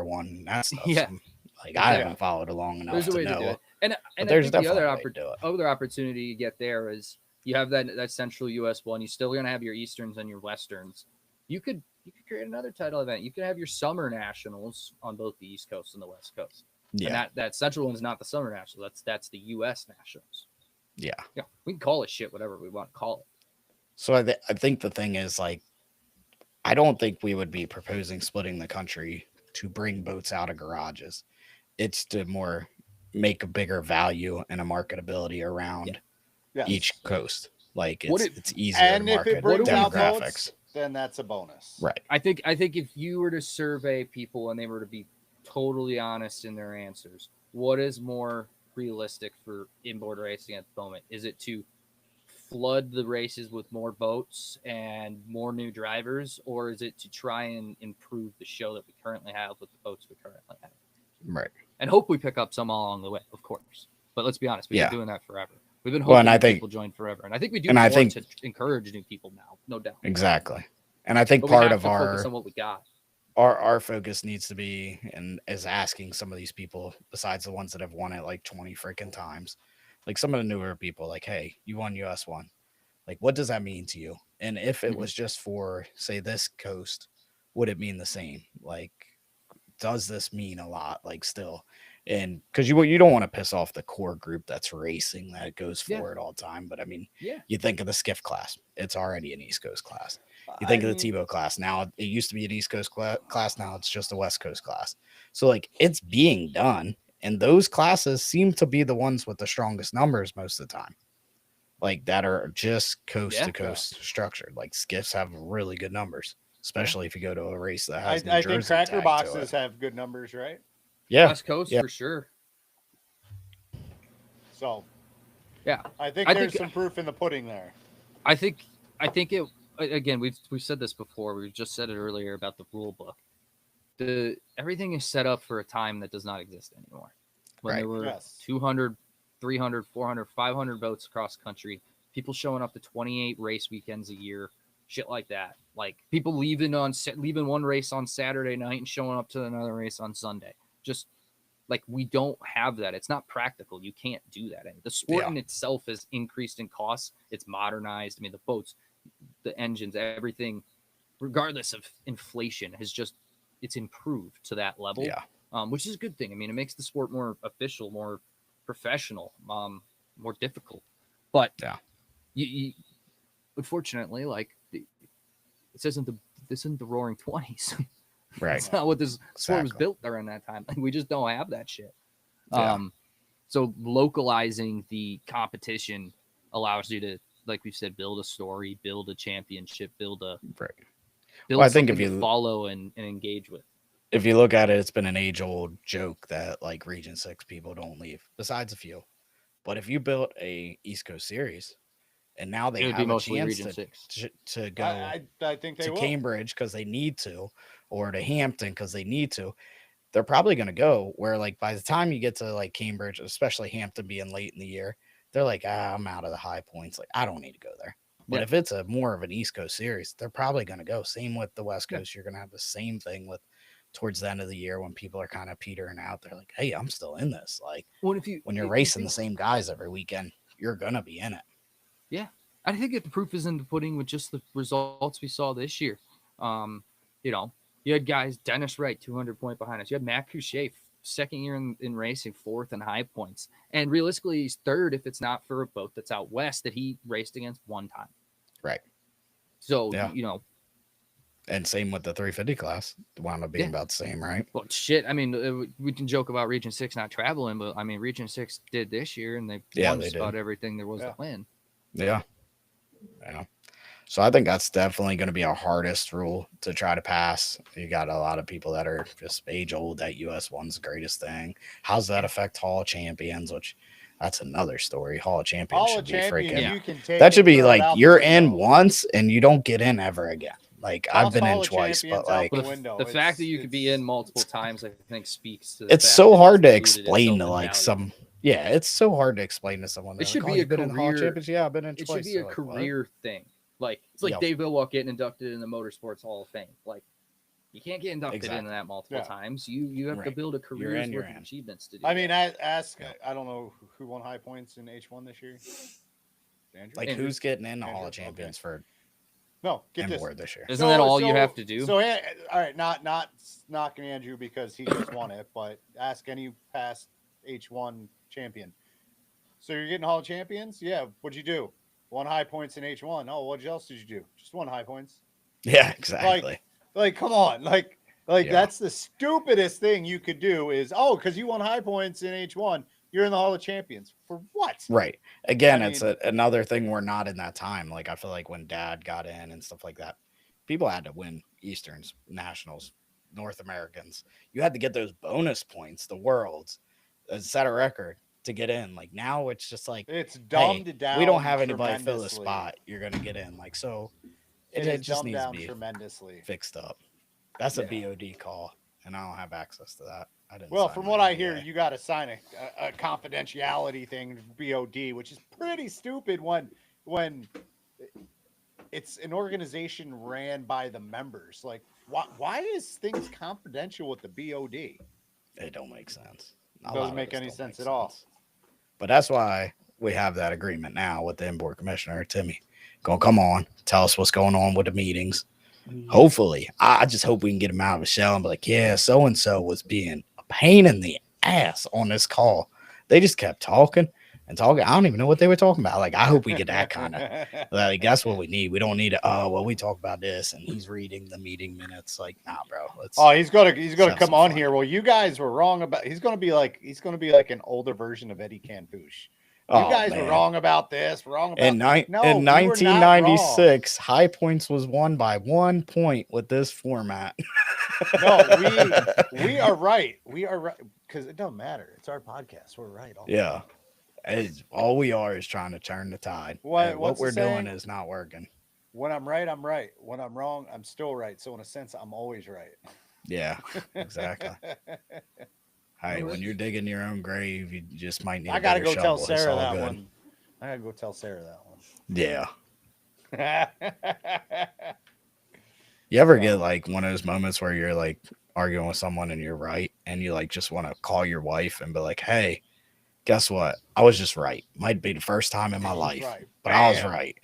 one and that stuff. Yeah. So, I Yeah. haven't followed along enough There's a to way to do know. it. And I there's think the definitely other a way to do it. other opportunity you get there is you have that central US one. You're still gonna have your Easterns and your Westerns. You could create another title event. You could have your summer nationals on both the East Coast and the West Coast. Yeah. And that central one is not the summer national. That's the US nationals. Yeah. Yeah. We can call it shit whatever we want to call it. So I think the thing is I don't think we would be proposing splitting the country to bring boats out of garages. It's to more make a bigger value and a marketability around Yes. each coast. Like What it's easier And to if market it brings out demographics. boats, then that's a bonus. Right. I think if you were to survey people and they were to be totally honest in their answers, what is more realistic for inboard racing at the moment? Is it to flood the races with more boats and more new drivers, or is it to try and improve the show that we currently have with the boats we currently have? Right. And hope we pick up some along the way, of course. But let's be honest, we've Yeah. been doing that forever. We've been Well, hoping and I new think- people join forever, and I think we do and more I think- to encourage new people now, no doubt. Exactly. And I think But we part have of to our focus on what we got. our focus needs to be and is asking some of these people besides the ones that have won it like 20 freaking times, like some of the newer people, like, hey, you won US one, like what does that mean to you? And if it Mhm. was just for say this coast, would it mean the same? Like, does this mean a lot, like still? And because you don't want to piss off the core group that's racing that goes for Yeah. it all the time, but I mean, Yeah. you think of the skiff class, it's already an East Coast class. You think of the Tebow class. Now it used to be an East Coast class. Now it's just a West Coast class. So like it's being done, and those classes seem to be the ones with the strongest numbers most of the time. like that are just coast Yeah. to coast structured. Like skiffs have really good numbers, especially if you go to a race that I has New think Jersey cracker tag to boxes it. have good numbers, right? Yeah, West Coast yeah. for sure. So Yeah, I think I there's think- some proof in the pudding there. I think it again. We've said this before. We just said it earlier about the rule book. Everything is set up for a time that does not exist anymore. When Right. there were Yes. 200, 300, 400, 500 boats across country, people showing up to 28 race weekends a year, shit like that. Like people leaving one race on Saturday night and showing up to another race on Sunday. Just like we don't have that. It's not practical. You can't do that. And the sport Yeah. in itself has increased in costs. It's modernized. I mean, the boats, the engines, everything, regardless of inflation, it's improved to that level. Yeah. Which is a good thing. I mean, it makes the sport more official, more professional, more difficult. But Yeah. you unfortunately, like this isn't the Roaring 20s. Right. That's not what this sport was Exactly. built during that time. Like, we just don't have that shit. Yeah. So localizing the competition allows you to, like we've said, build a story, build a championship, build Right. I think if to you- follow and engage with. If you look at it, it's been an age-old joke that like Region 6 people don't leave, besides a few. But if you built a East Coast series, and now they It would have be a mostly chance Region 6. to go I think they to will. Cambridge because they need to, or to Hampton because they need to, they're probably going to go where like by the time you get to like Cambridge, especially Hampton being late in the year, they're like, I'm out of the high points. Like I don't need to go there. But Yeah. if it's a more of an East Coast series, they're probably going to go. Same with the West Yeah. Coast. You're going to have the same thing with towards the end of the year when people are kind of petering out. They're like, hey, I'm still in this. Like When you're racing the same guys every weekend, you're going to be in it. I think that the proof is in the pudding with just the results we saw this year. You had guys, Dennis Wright, 200 point behind us. You had Matt Couchet, second year in racing, fourth in high points. And realistically, he's third if it's not for a boat that's out west that he raced against one time. Right. So, Yeah. And same with the 350 class. Wound up being Yeah. about the same, right? well, shit. I mean, we can joke about Region 6 not traveling, but I mean, Region 6 did this year and they Yeah, won they just about did. everything there was Yeah. to win. Yeah. Yeah. So I think that's definitely going to be our hardest rule to try to pass. You got a lot of people that are just age old that US one's the greatest thing. How's that affect Hall of Champions? Which that's another story. Hall of Champions All should of be champions, freaking. you can take. That should and be throw it like out the you're in window. once and you don't get in ever again. Like I've Toss been Hall in of twice, Champions but out like the The window. fact that you could be in It's- multiple times, I think, speaks to. it's fact so that hard to viewed in explain its to own like value. some. Yeah, it's so hard to explain to someone. It They're should like, be a you've been in Hall of career- Champions. Yeah, I've been in It twice. should be They're a like, "What?" career thing. Like it's like Yep. Dave Villwock getting inducted in the Motorsports Hall of Fame. Like you can't get inducted Exactly. into that multiple Yeah. times. You have to Right. build a in, career's you're worth of in. achievements to do. I mean, that. ask. Yeah. I don't know who won high points in H1 this year. Andrew? Like Andrew- who's getting in the Hall Andrew? of Champions for No, get this. Inboard this year? Isn't that all you have to do? So, all right, not knocking Andrew because he just won it, but ask any past H1 champion. So you're getting Hall of Champions? Yeah. What'd you do? Won high points in H1. Oh, what else did you do? Just won high points. Yeah, exactly. Like, come on, like Yeah. that's the stupidest thing you could do is because you won high points in H1, you're in the Hall of Champions for what? Right. Again, I it's mean- another thing we're not in that time. Like I feel like when Dad got in and stuff like that, people had to win Easterns, Nationals, North Americans. You had to get those bonus points, the Worlds, set a record to get in. Like now, it's just like It's hey, dumbed down. we don't have anybody fill the tremendously. spot. You're gonna get in. Like so, It it is just dumbed needs to down be tremendously. fixed up. That's a Yeah. BOD call, and I don't have access to that. I didn't. Well, sign from my what I hear, NDA. you got to sign a confidentiality thing, BOD, which is pretty stupid when it's an organization ran by the members. Like, why is things confidential with the BOD? It don't make sense. A Doesn't lot of make this any don't sense make at all. sense. But that's why we have that agreement now with the inboard commissioner, Timmy. Gonna come on, tell us what's going on with the meetings. Hopefully, I just hope we can get him out of his shell and be like, yeah, so and so was being a pain in the ass on this call. They just kept talking and talking. I don't even know what they were talking about. Like, I hope we get that kind of. Like that's what we need. We don't need to. Oh well, we talk about this, and he's reading the meeting minutes. Like, nah, bro. Let's. Oh, he's gonna have come some on fun. here. Well, you guys were wrong about. He's gonna be like an older version of Eddie Canfouche. You Oh, guys were man. wrong about this, wrong about In, ni- no, in we were not wrong. 1996, High Points was won by 1 point with this format. No, we are right. We are right because it doesn't matter. It's our podcast. We're right. All the Yeah. time. All we are is trying to turn the tide. What- And what's what the we're doing saying? is not working. When I'm right, I'm right. When I'm wrong, I'm still right. So in a sense, I'm always right. Yeah, exactly. Hey, when you're digging your own grave, you just might need I a gotta bigger go tell shovel. It's Sarah all that good. one. I gotta go tell Sarah that Yeah. one. You ever So- get like one of those moments where you're like arguing with someone and you're right, and you like just want to call your wife and be like, "Hey, guess what? I was just right. Might be the first time in my life, Right. but I was Bam. right."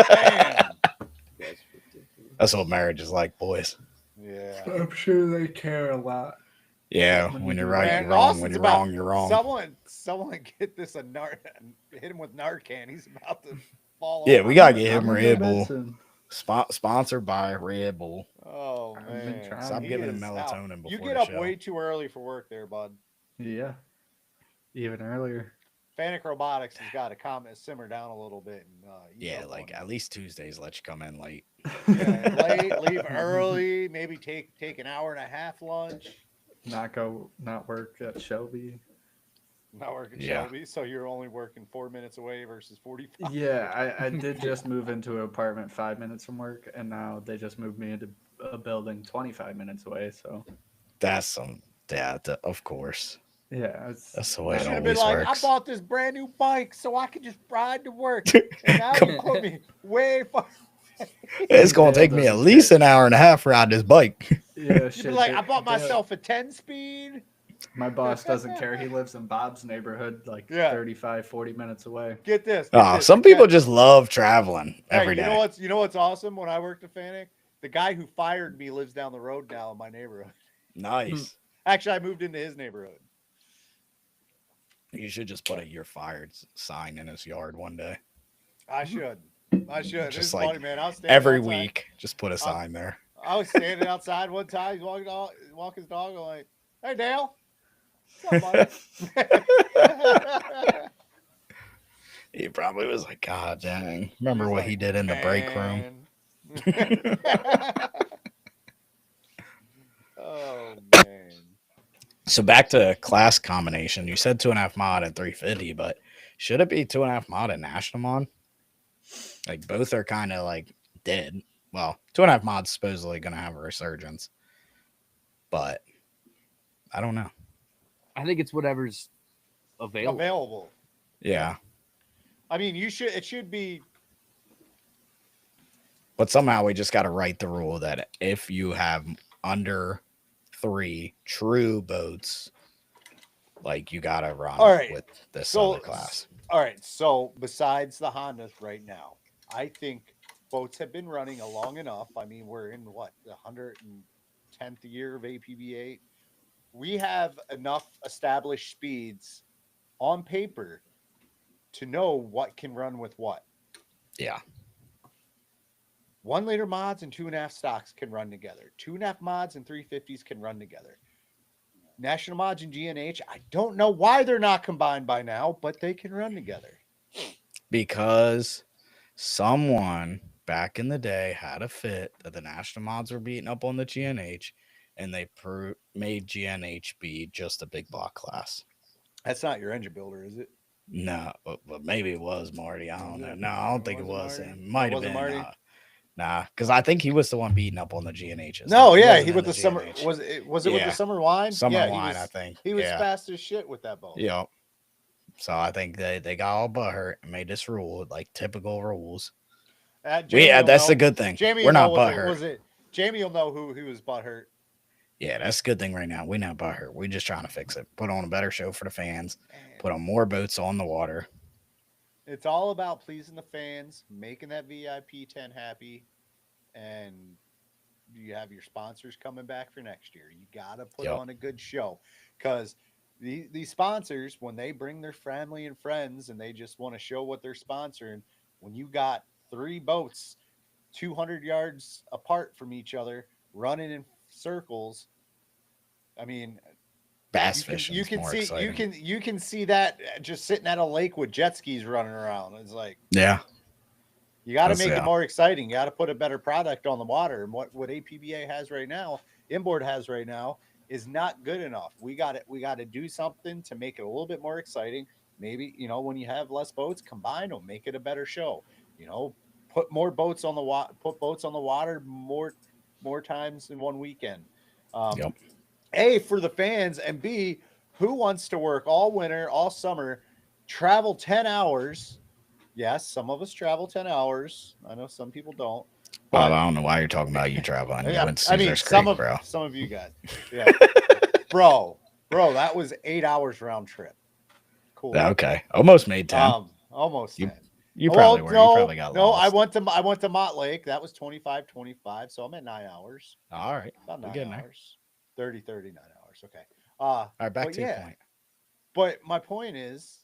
Bam. That's ridiculous. That's what marriage is like, boys. Yeah. I'm sure they care a lot. Yeah, When when you you're do right, that. you're Man, wrong. When Austin's you're about- wrong, you're wrong. Someone get this hit him with Narcan. He's about to fall. Yeah, over. we gotta get I'm him gonna Red go to bed Bull. soon. Sponsored by Red Bull. Oh I've been man, trying. Stop He giving him is out. melatonin You before get the up show. way too early for work, there, bud. Yeah. Even earlier. Fanic Robotics has got to simmer down a little bit. And, eat Yeah, up like on at least Tuesdays let you come in late. Yeah, late, leave early, maybe take an hour and a half lunch. Not work at Shelby. Not working Yeah. Shelby, so you're only working 4 minutes away versus 45. Yeah, I did just move into an apartment 5 minutes from work, and now they just moved me into a building 25 minutes away. So That's of course. yeah, it's That's the You way it should have been always like, works. I bought this brand new bike so I could just ride to work. And now you put me way far. It's gonna Dale take me at doesn't least care. an hour and a half to ride this bike. yeah. You'd Shit, be like, Dale- I bought Dale- myself a 10-speed. My boss doesn't care. He lives in Bob's neighborhood, like Yeah. 35, 40 minutes away. Get this. Some people just love traveling every you day. know what's awesome? When I worked at Fanic, the guy who fired me lives down the road now in my neighborhood. Nice. Actually, I moved into his neighborhood. You should just put a "you're fired" sign in his yard one day. I should. Just It's like funny, man. I was standing Every outside. week, just put a sign there. I was standing outside one time. He's walking his dog. I'm like, "Hey, Dale, what's up, buddy?" He probably was like, "God dang!" Remember He's what like, he did in the break room? "Man." Oh man. So back to class combination. You said 2.5 mod and 350, but should it be 2.5 mod and national mod? Like both are kind of like dead. Well, 2.5 mod's supposedly going to have a resurgence, but I don't know. I think it's whatever's available. Available. Yeah, I mean, it should be. but somehow we just got to write the rule that if you have under 3 true boats, like you got to run All right. with this So- other class. All right. So besides the Hondas right now, I think boats have been running long enough. I mean, we're in what, the 110th year of APB8. We have enough established speeds on paper to know what can run with what. Yeah. 1 liter mods and 2.5 stocks can run together. 2.5 mods and 350s can run together. National mods and GNH, I don't know why they're not combined by now, but they can run together. Because someone back in the day had a fit that the national mods were beating up on the GNH, and they made GNH be just a big block class. That's not your engine builder, is it? No, but maybe it was Marty. I don't Was know. it? No, I don't think it Was it was Marty? him. Might Oh, have was it been. Marty? Nah, because I think he was the one beating up on the GNHs. No, yeah, wasn't he in with the summer GNH. was it with the Yeah. summer wine? Summer yeah, line, he I was, think. he was yeah. fast as shit with that boat. Yep. So I think they got all butthurt and made this rule, like typical rules. Jamie will That's know. a good thing. Jamie We're will know not was butthurt. it Jamie will know who was butthurt. Yeah, that's a good thing right now. We're not butthurt. We're just trying to fix it. Put on a better show for the fans. Man, Put on more boats on the water. it's all about pleasing the fans, making that VIP 10 happy, and you have your sponsors coming back for next year. You got to put Yep. on a good show because these sponsors, when they bring their family and friends and they just want to show what they're sponsoring, when you got 3 boats 200 yards apart from each other running in circles, I mean, Bass You can, fishing you is can more see exciting. you can see that just sitting at a lake with jet skis running around. It's like Yeah. you got to That's- make yeah. it more exciting. You got to put a better product on the water. And what APBA has right now, Inboard has right now, is not good enough. We got it. We got to do something to make it a little bit more exciting. Maybe when you have less boats, combine them, make it a better show. Put more boats on the water. Put boats on the water more times in one weekend. Yep. A, for the fans, and B, who wants to work all winter, all summer, travel 10 hours? Yes, some of us travel 10 hours. I know some people don't. I But don't know why you're talking about you traveling. You yeah, went to I mean, Caesar's Creek, bro. some of you guys. Yeah. bro, that was 8 hours round trip. Cool. Yeah, okay. Almost made 10. Almost You- 10. You probably were. No, You probably got no, lost. I went to Mott Lake. That was 25, so I'm at 9 hours. All right. About We're 9 getting there. hours. 39 hours. Okay. All right, back but to your yeah. point. But my point is,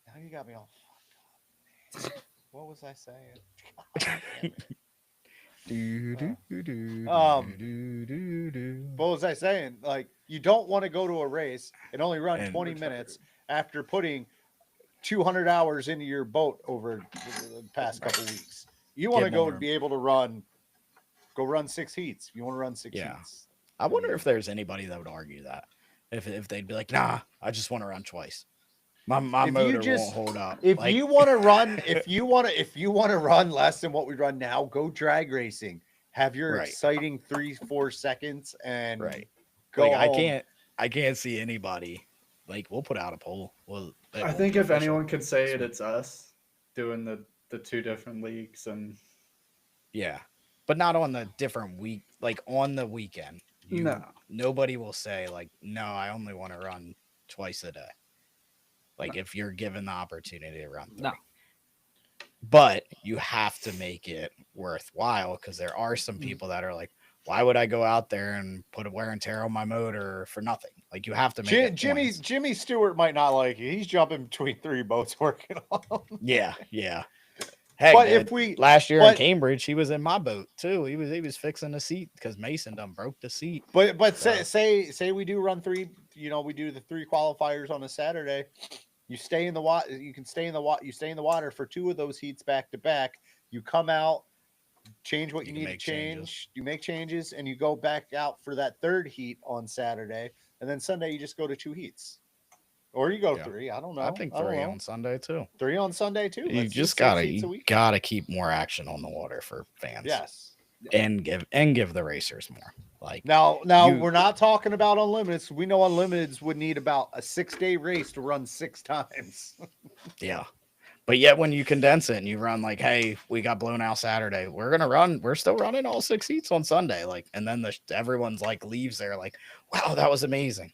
now you got me all fucked up. What was I saying? God damn it. What was I saying? Like, you don't want to go to a race and only run And- 20 minutes after putting 200 hours into your boat over the past couple weeks. You want to Get go more. and be able to go run 6 heats. You want to run 6 Yeah. heats. I wonder if there's anybody that would argue that. If they'd be like, nah, I just want to run twice. My If you motor just- won't hold up. If Like, you want to run, if you want to run less than what we run now, go drag racing. Have your Right. exciting 3-4 seconds and right. go Like, home. I can't see anybody. Like, we'll put out a poll. I think if anyone could say it, it's us doing the two different leagues. And Yeah. But not on the different week, like on the weekend. Nobody will say, like, no, I only want to run twice a day. Like, if you're given the opportunity to run 3. No. But you have to make it worthwhile, because there are some people that are like, why would I go out there and put a wear and tear on my motor for nothing? Like, you have to make it points. Jimmy Stewart might not like it. He's jumping between 3 boats working on them. Yeah. Heck, But dude, if we last year in but- Cambridge, he was in my boat too. He was fixing the seat because Mason done broke the seat. But So- say we do run 3, we do the 3 qualifiers on a Saturday. You stay in the water. You can stay in the water. You stay in the water for 2 of those heats back to back. You come out, change what You you can need to make change. changes. You make changes, and you go back out for that 3rd heat on Saturday, and then Sunday you just go to 2 heats, or you go Yeah. 3. I don't know. I think don't 3 know. on Sunday too. 3 on Sunday too. You Let's do just 6 gotta heats a you week. gotta keep more action on the water for fans. Yes. and give the racers more. Like, Now You- we're not talking about unlimiteds. We know unlimiteds would need about a 6-day race to run 6 times. yeah. But yet when you condense it and you run like, hey, we got blown out Saturday, we're still running all 6 heats on Sunday. Like, and then everyone's like leaves there like, wow, that was amazing.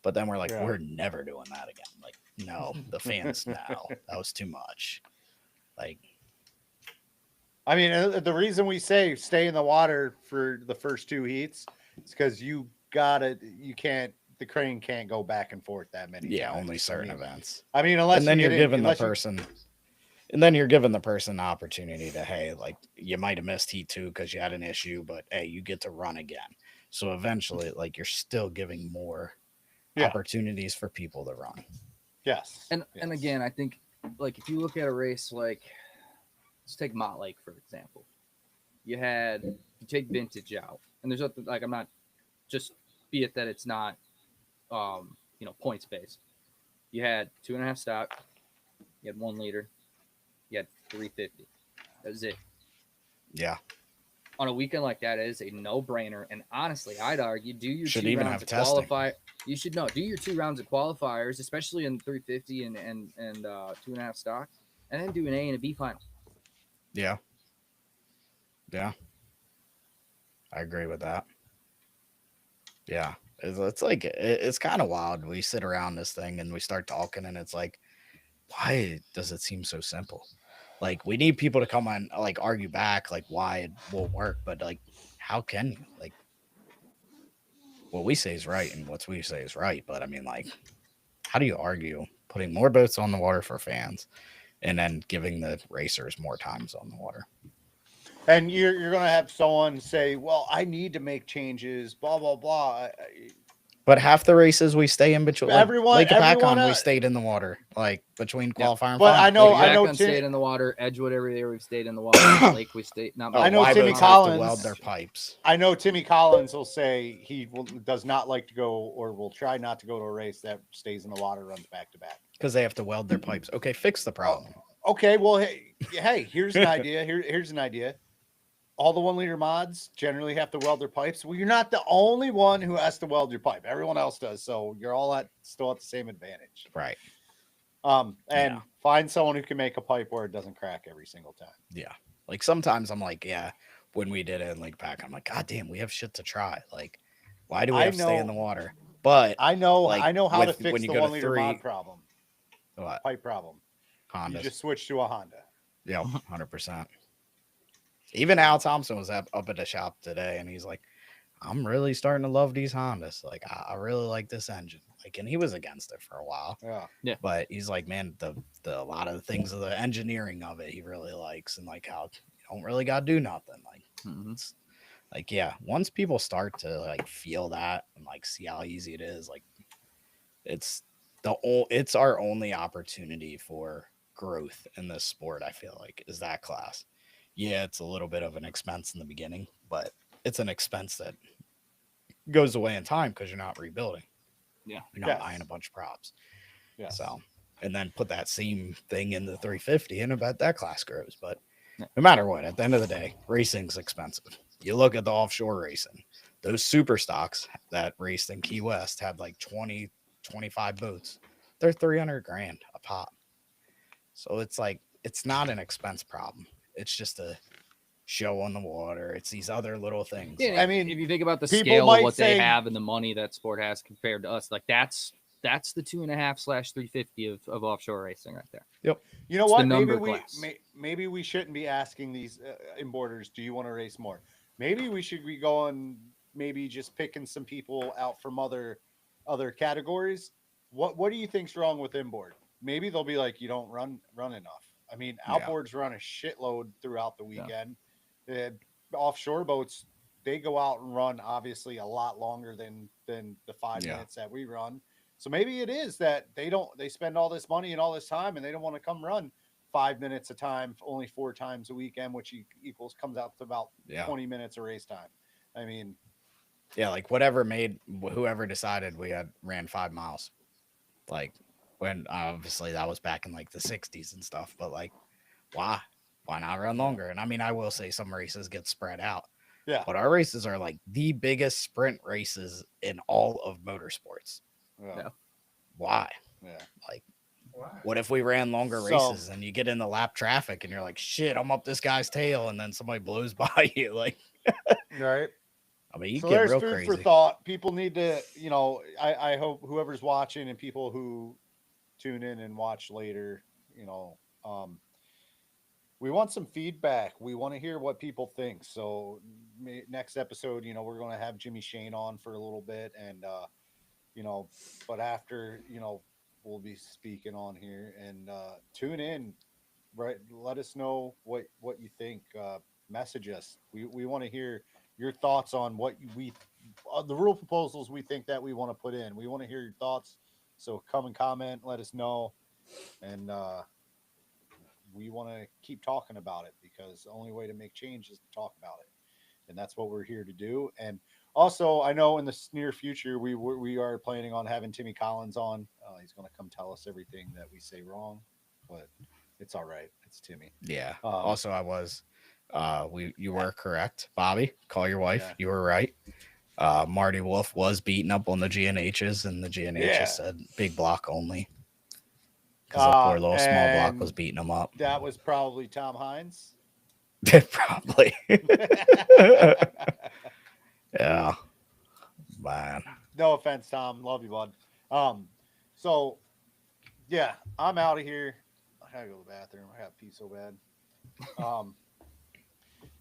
But then we're like, Yeah. we're never doing that again. Like, no, the fans now. That was too much. Like, I mean, the reason we say stay in the water for the first 2 heats is because the crane can't go back and forth that many yeah, times. only certain I mean, events. I mean, unless And then you you're get in- giving the unless you- person and then you're giving the person the opportunity to, hey, like, you might have missed heat 2 because you had an issue, but hey, you get to run again. So eventually, like, you're still giving more Yeah. opportunities for people to run. Yes. And yes. again, I think, like, if you look at a race like, let's take Mott Lake for example. You take vintage out, and there's nothing, like, I'm not, just be it that it's not points based. You had 2.5 stock, you had 1 liter, you had 350. That was it. Yeah. On a weekend like that, it is a no-brainer. And honestly, I'd argue do your Should 2 even rounds have of testing. qualify. You should do your 2 rounds of qualifiers, especially in 350 and 2.5 stock, and then do an A and a B final. Yeah. Yeah. I agree with that. Yeah. It's like, it's kind of wild. We sit around this thing and we start talking, and it's like, why does it seem so simple? Like, we need people to come on, like, argue back, like, why it won't work. But, like, how can you? Like, what we say is right and what we say is right. But I mean, like, how do you argue putting more boats on the water for fans and then giving the racers more times on the water? And you're going to have someone say, well, I need to make changes, blah, blah, blah. But half the races we stay in between. Like, Everyone- Lake everyone, Apacon, we uh, stayed in the water, like between qualifying and But final. I know- Like, I Akron Tim- stayed in the water. Edgewood every year we've stayed in the water. Lake we stayed. Not Oh, I know why Timmy boats have to Collins- weld their pipes. I know Timmy Collins will say does not like to go or will try not to go to a race that stays in the water, runs back to back. Because they have to weld their pipes. Okay, fix the problem. Okay, well, hey, here's an idea. Here's an idea. All the 1 liter mods generally have to weld their pipes. Well, you're not the only one who has to weld your pipe. Everyone else does, so you're all still at the same advantage. Right. And Yeah. find someone who can make a pipe where it doesn't crack every single time. Yeah. Like sometimes I'm like, yeah, when we did it in Lake Pack, I'm like, God damn, we have shit to try. Like, why do we I have to stay in know- the water? But I know Like, how to with- fix when you the go to 1 liter mod 3 problem, what? pipe problem. Honda. You just switch to a Honda. Yeah, 100%. Even Al Thompson was up at the shop today, and he's like, I'm really starting to love these Hondas. Like, I really like this engine. Like, and he was against it for a while, Yeah. but he's like, man, the a lot of the things of the engineering of it, he really likes, and like how you don't really got to do nothing. Like, Mhm. it's like, yeah, once people start to like feel that and like see how easy it is, like, it's our only opportunity for growth in this sport. I feel like is that class. Yeah, it's a little bit of an expense in the beginning, but it's an expense that goes away in time because you're not rebuilding. Yeah. You're not Yes. buying a bunch of props. Yeah. So, and then put that same thing in the 350 and I bet that class grows. But Yeah. no matter what, at the end of the day, racing's expensive. You look at the offshore racing, those super stocks that raced in Key West had like 20, 25 boats. They're 300 grand a pop. So it's like, it's not an expense problem. It's just a show on the water. It's these other little things. Yeah, I mean, if you think about the people scale might of what they say- have and the money that sport has compared to us, like that's the 2.5/350 of offshore racing right there. You know It's the what? number Maybe class. maybe we shouldn't be asking these importers, do you want to race more? Maybe we should be going, maybe just picking some people out from other categories. What do you think's wrong with inboard? Maybe they'll be like, you don't run enough. I mean, Yeah. outboards run a shitload throughout the weekend. Offshore boats, they go out and run obviously a lot longer than the 5 Yeah. minutes that we run. So maybe it is that they spend all this money and all this time and they don't want to come run 5 minutes a time, only 4 times a weekend, which comes out to about Yeah. 20 minutes of race time. I mean, Yeah, like whatever made whoever decided we ran 5 miles. Like when obviously that was back in like the 60s and stuff, but like why not run longer? And I mean, I will say some races get spread out, yeah. but our races are like the biggest sprint races in all of motorsports. Yeah. Why? Yeah. Like, what if we ran longer So- races and you get in the lap traffic and you're like, shit, I'm up this guy's tail, and then somebody blows by you? Like, Right. I mean, you So get there's real food crazy. for thought. People need to, I hope whoever's watching and people who tune in and watch later, we want some feedback. We want to hear what people think. So next episode, we're going to have Jimmy Shane on for a little bit and, but after, we'll be speaking on here and tune in, right? Let us know what you think. Message us. We want to hear your thoughts on what the rule proposals we think that we want to put in. We want to hear your thoughts. So come and comment, let us know. And we want to keep talking about it because the only way to make change is to talk about it. And that's what we're here to do. And also, I know in the near future, we are planning on having Timmy Collins on. He's going to come tell us everything that we say wrong, but it's all right. It's Timmy. Yeah. Um, Also, I was, you were correct, Bobby. Call your wife. Yeah. You were right. Marty Wolf was beaten up on the GNHs, and the GNHs Yeah. said big block only because the poor little small block was and beating them up. That was probably Tom Hines. Probably. Yeah. Man. No offense, Tom. Love you, bud. So yeah, I'm out of here. I gotta go to the bathroom. I got to pee so bad.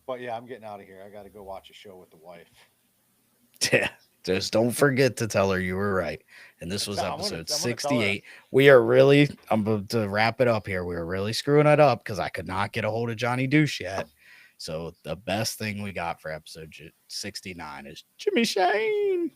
But yeah, I'm getting out of here. I gotta go watch a show with the wife. Yeah. Just don't forget to tell her you were right. And this was I'm gonna episode tell her. 68. We are really, I'm about to wrap it up here. We were really screwing it up because I could not get a hold of Johnny Douche yet. So the best thing we got for episode 69 is Jimmy Shane.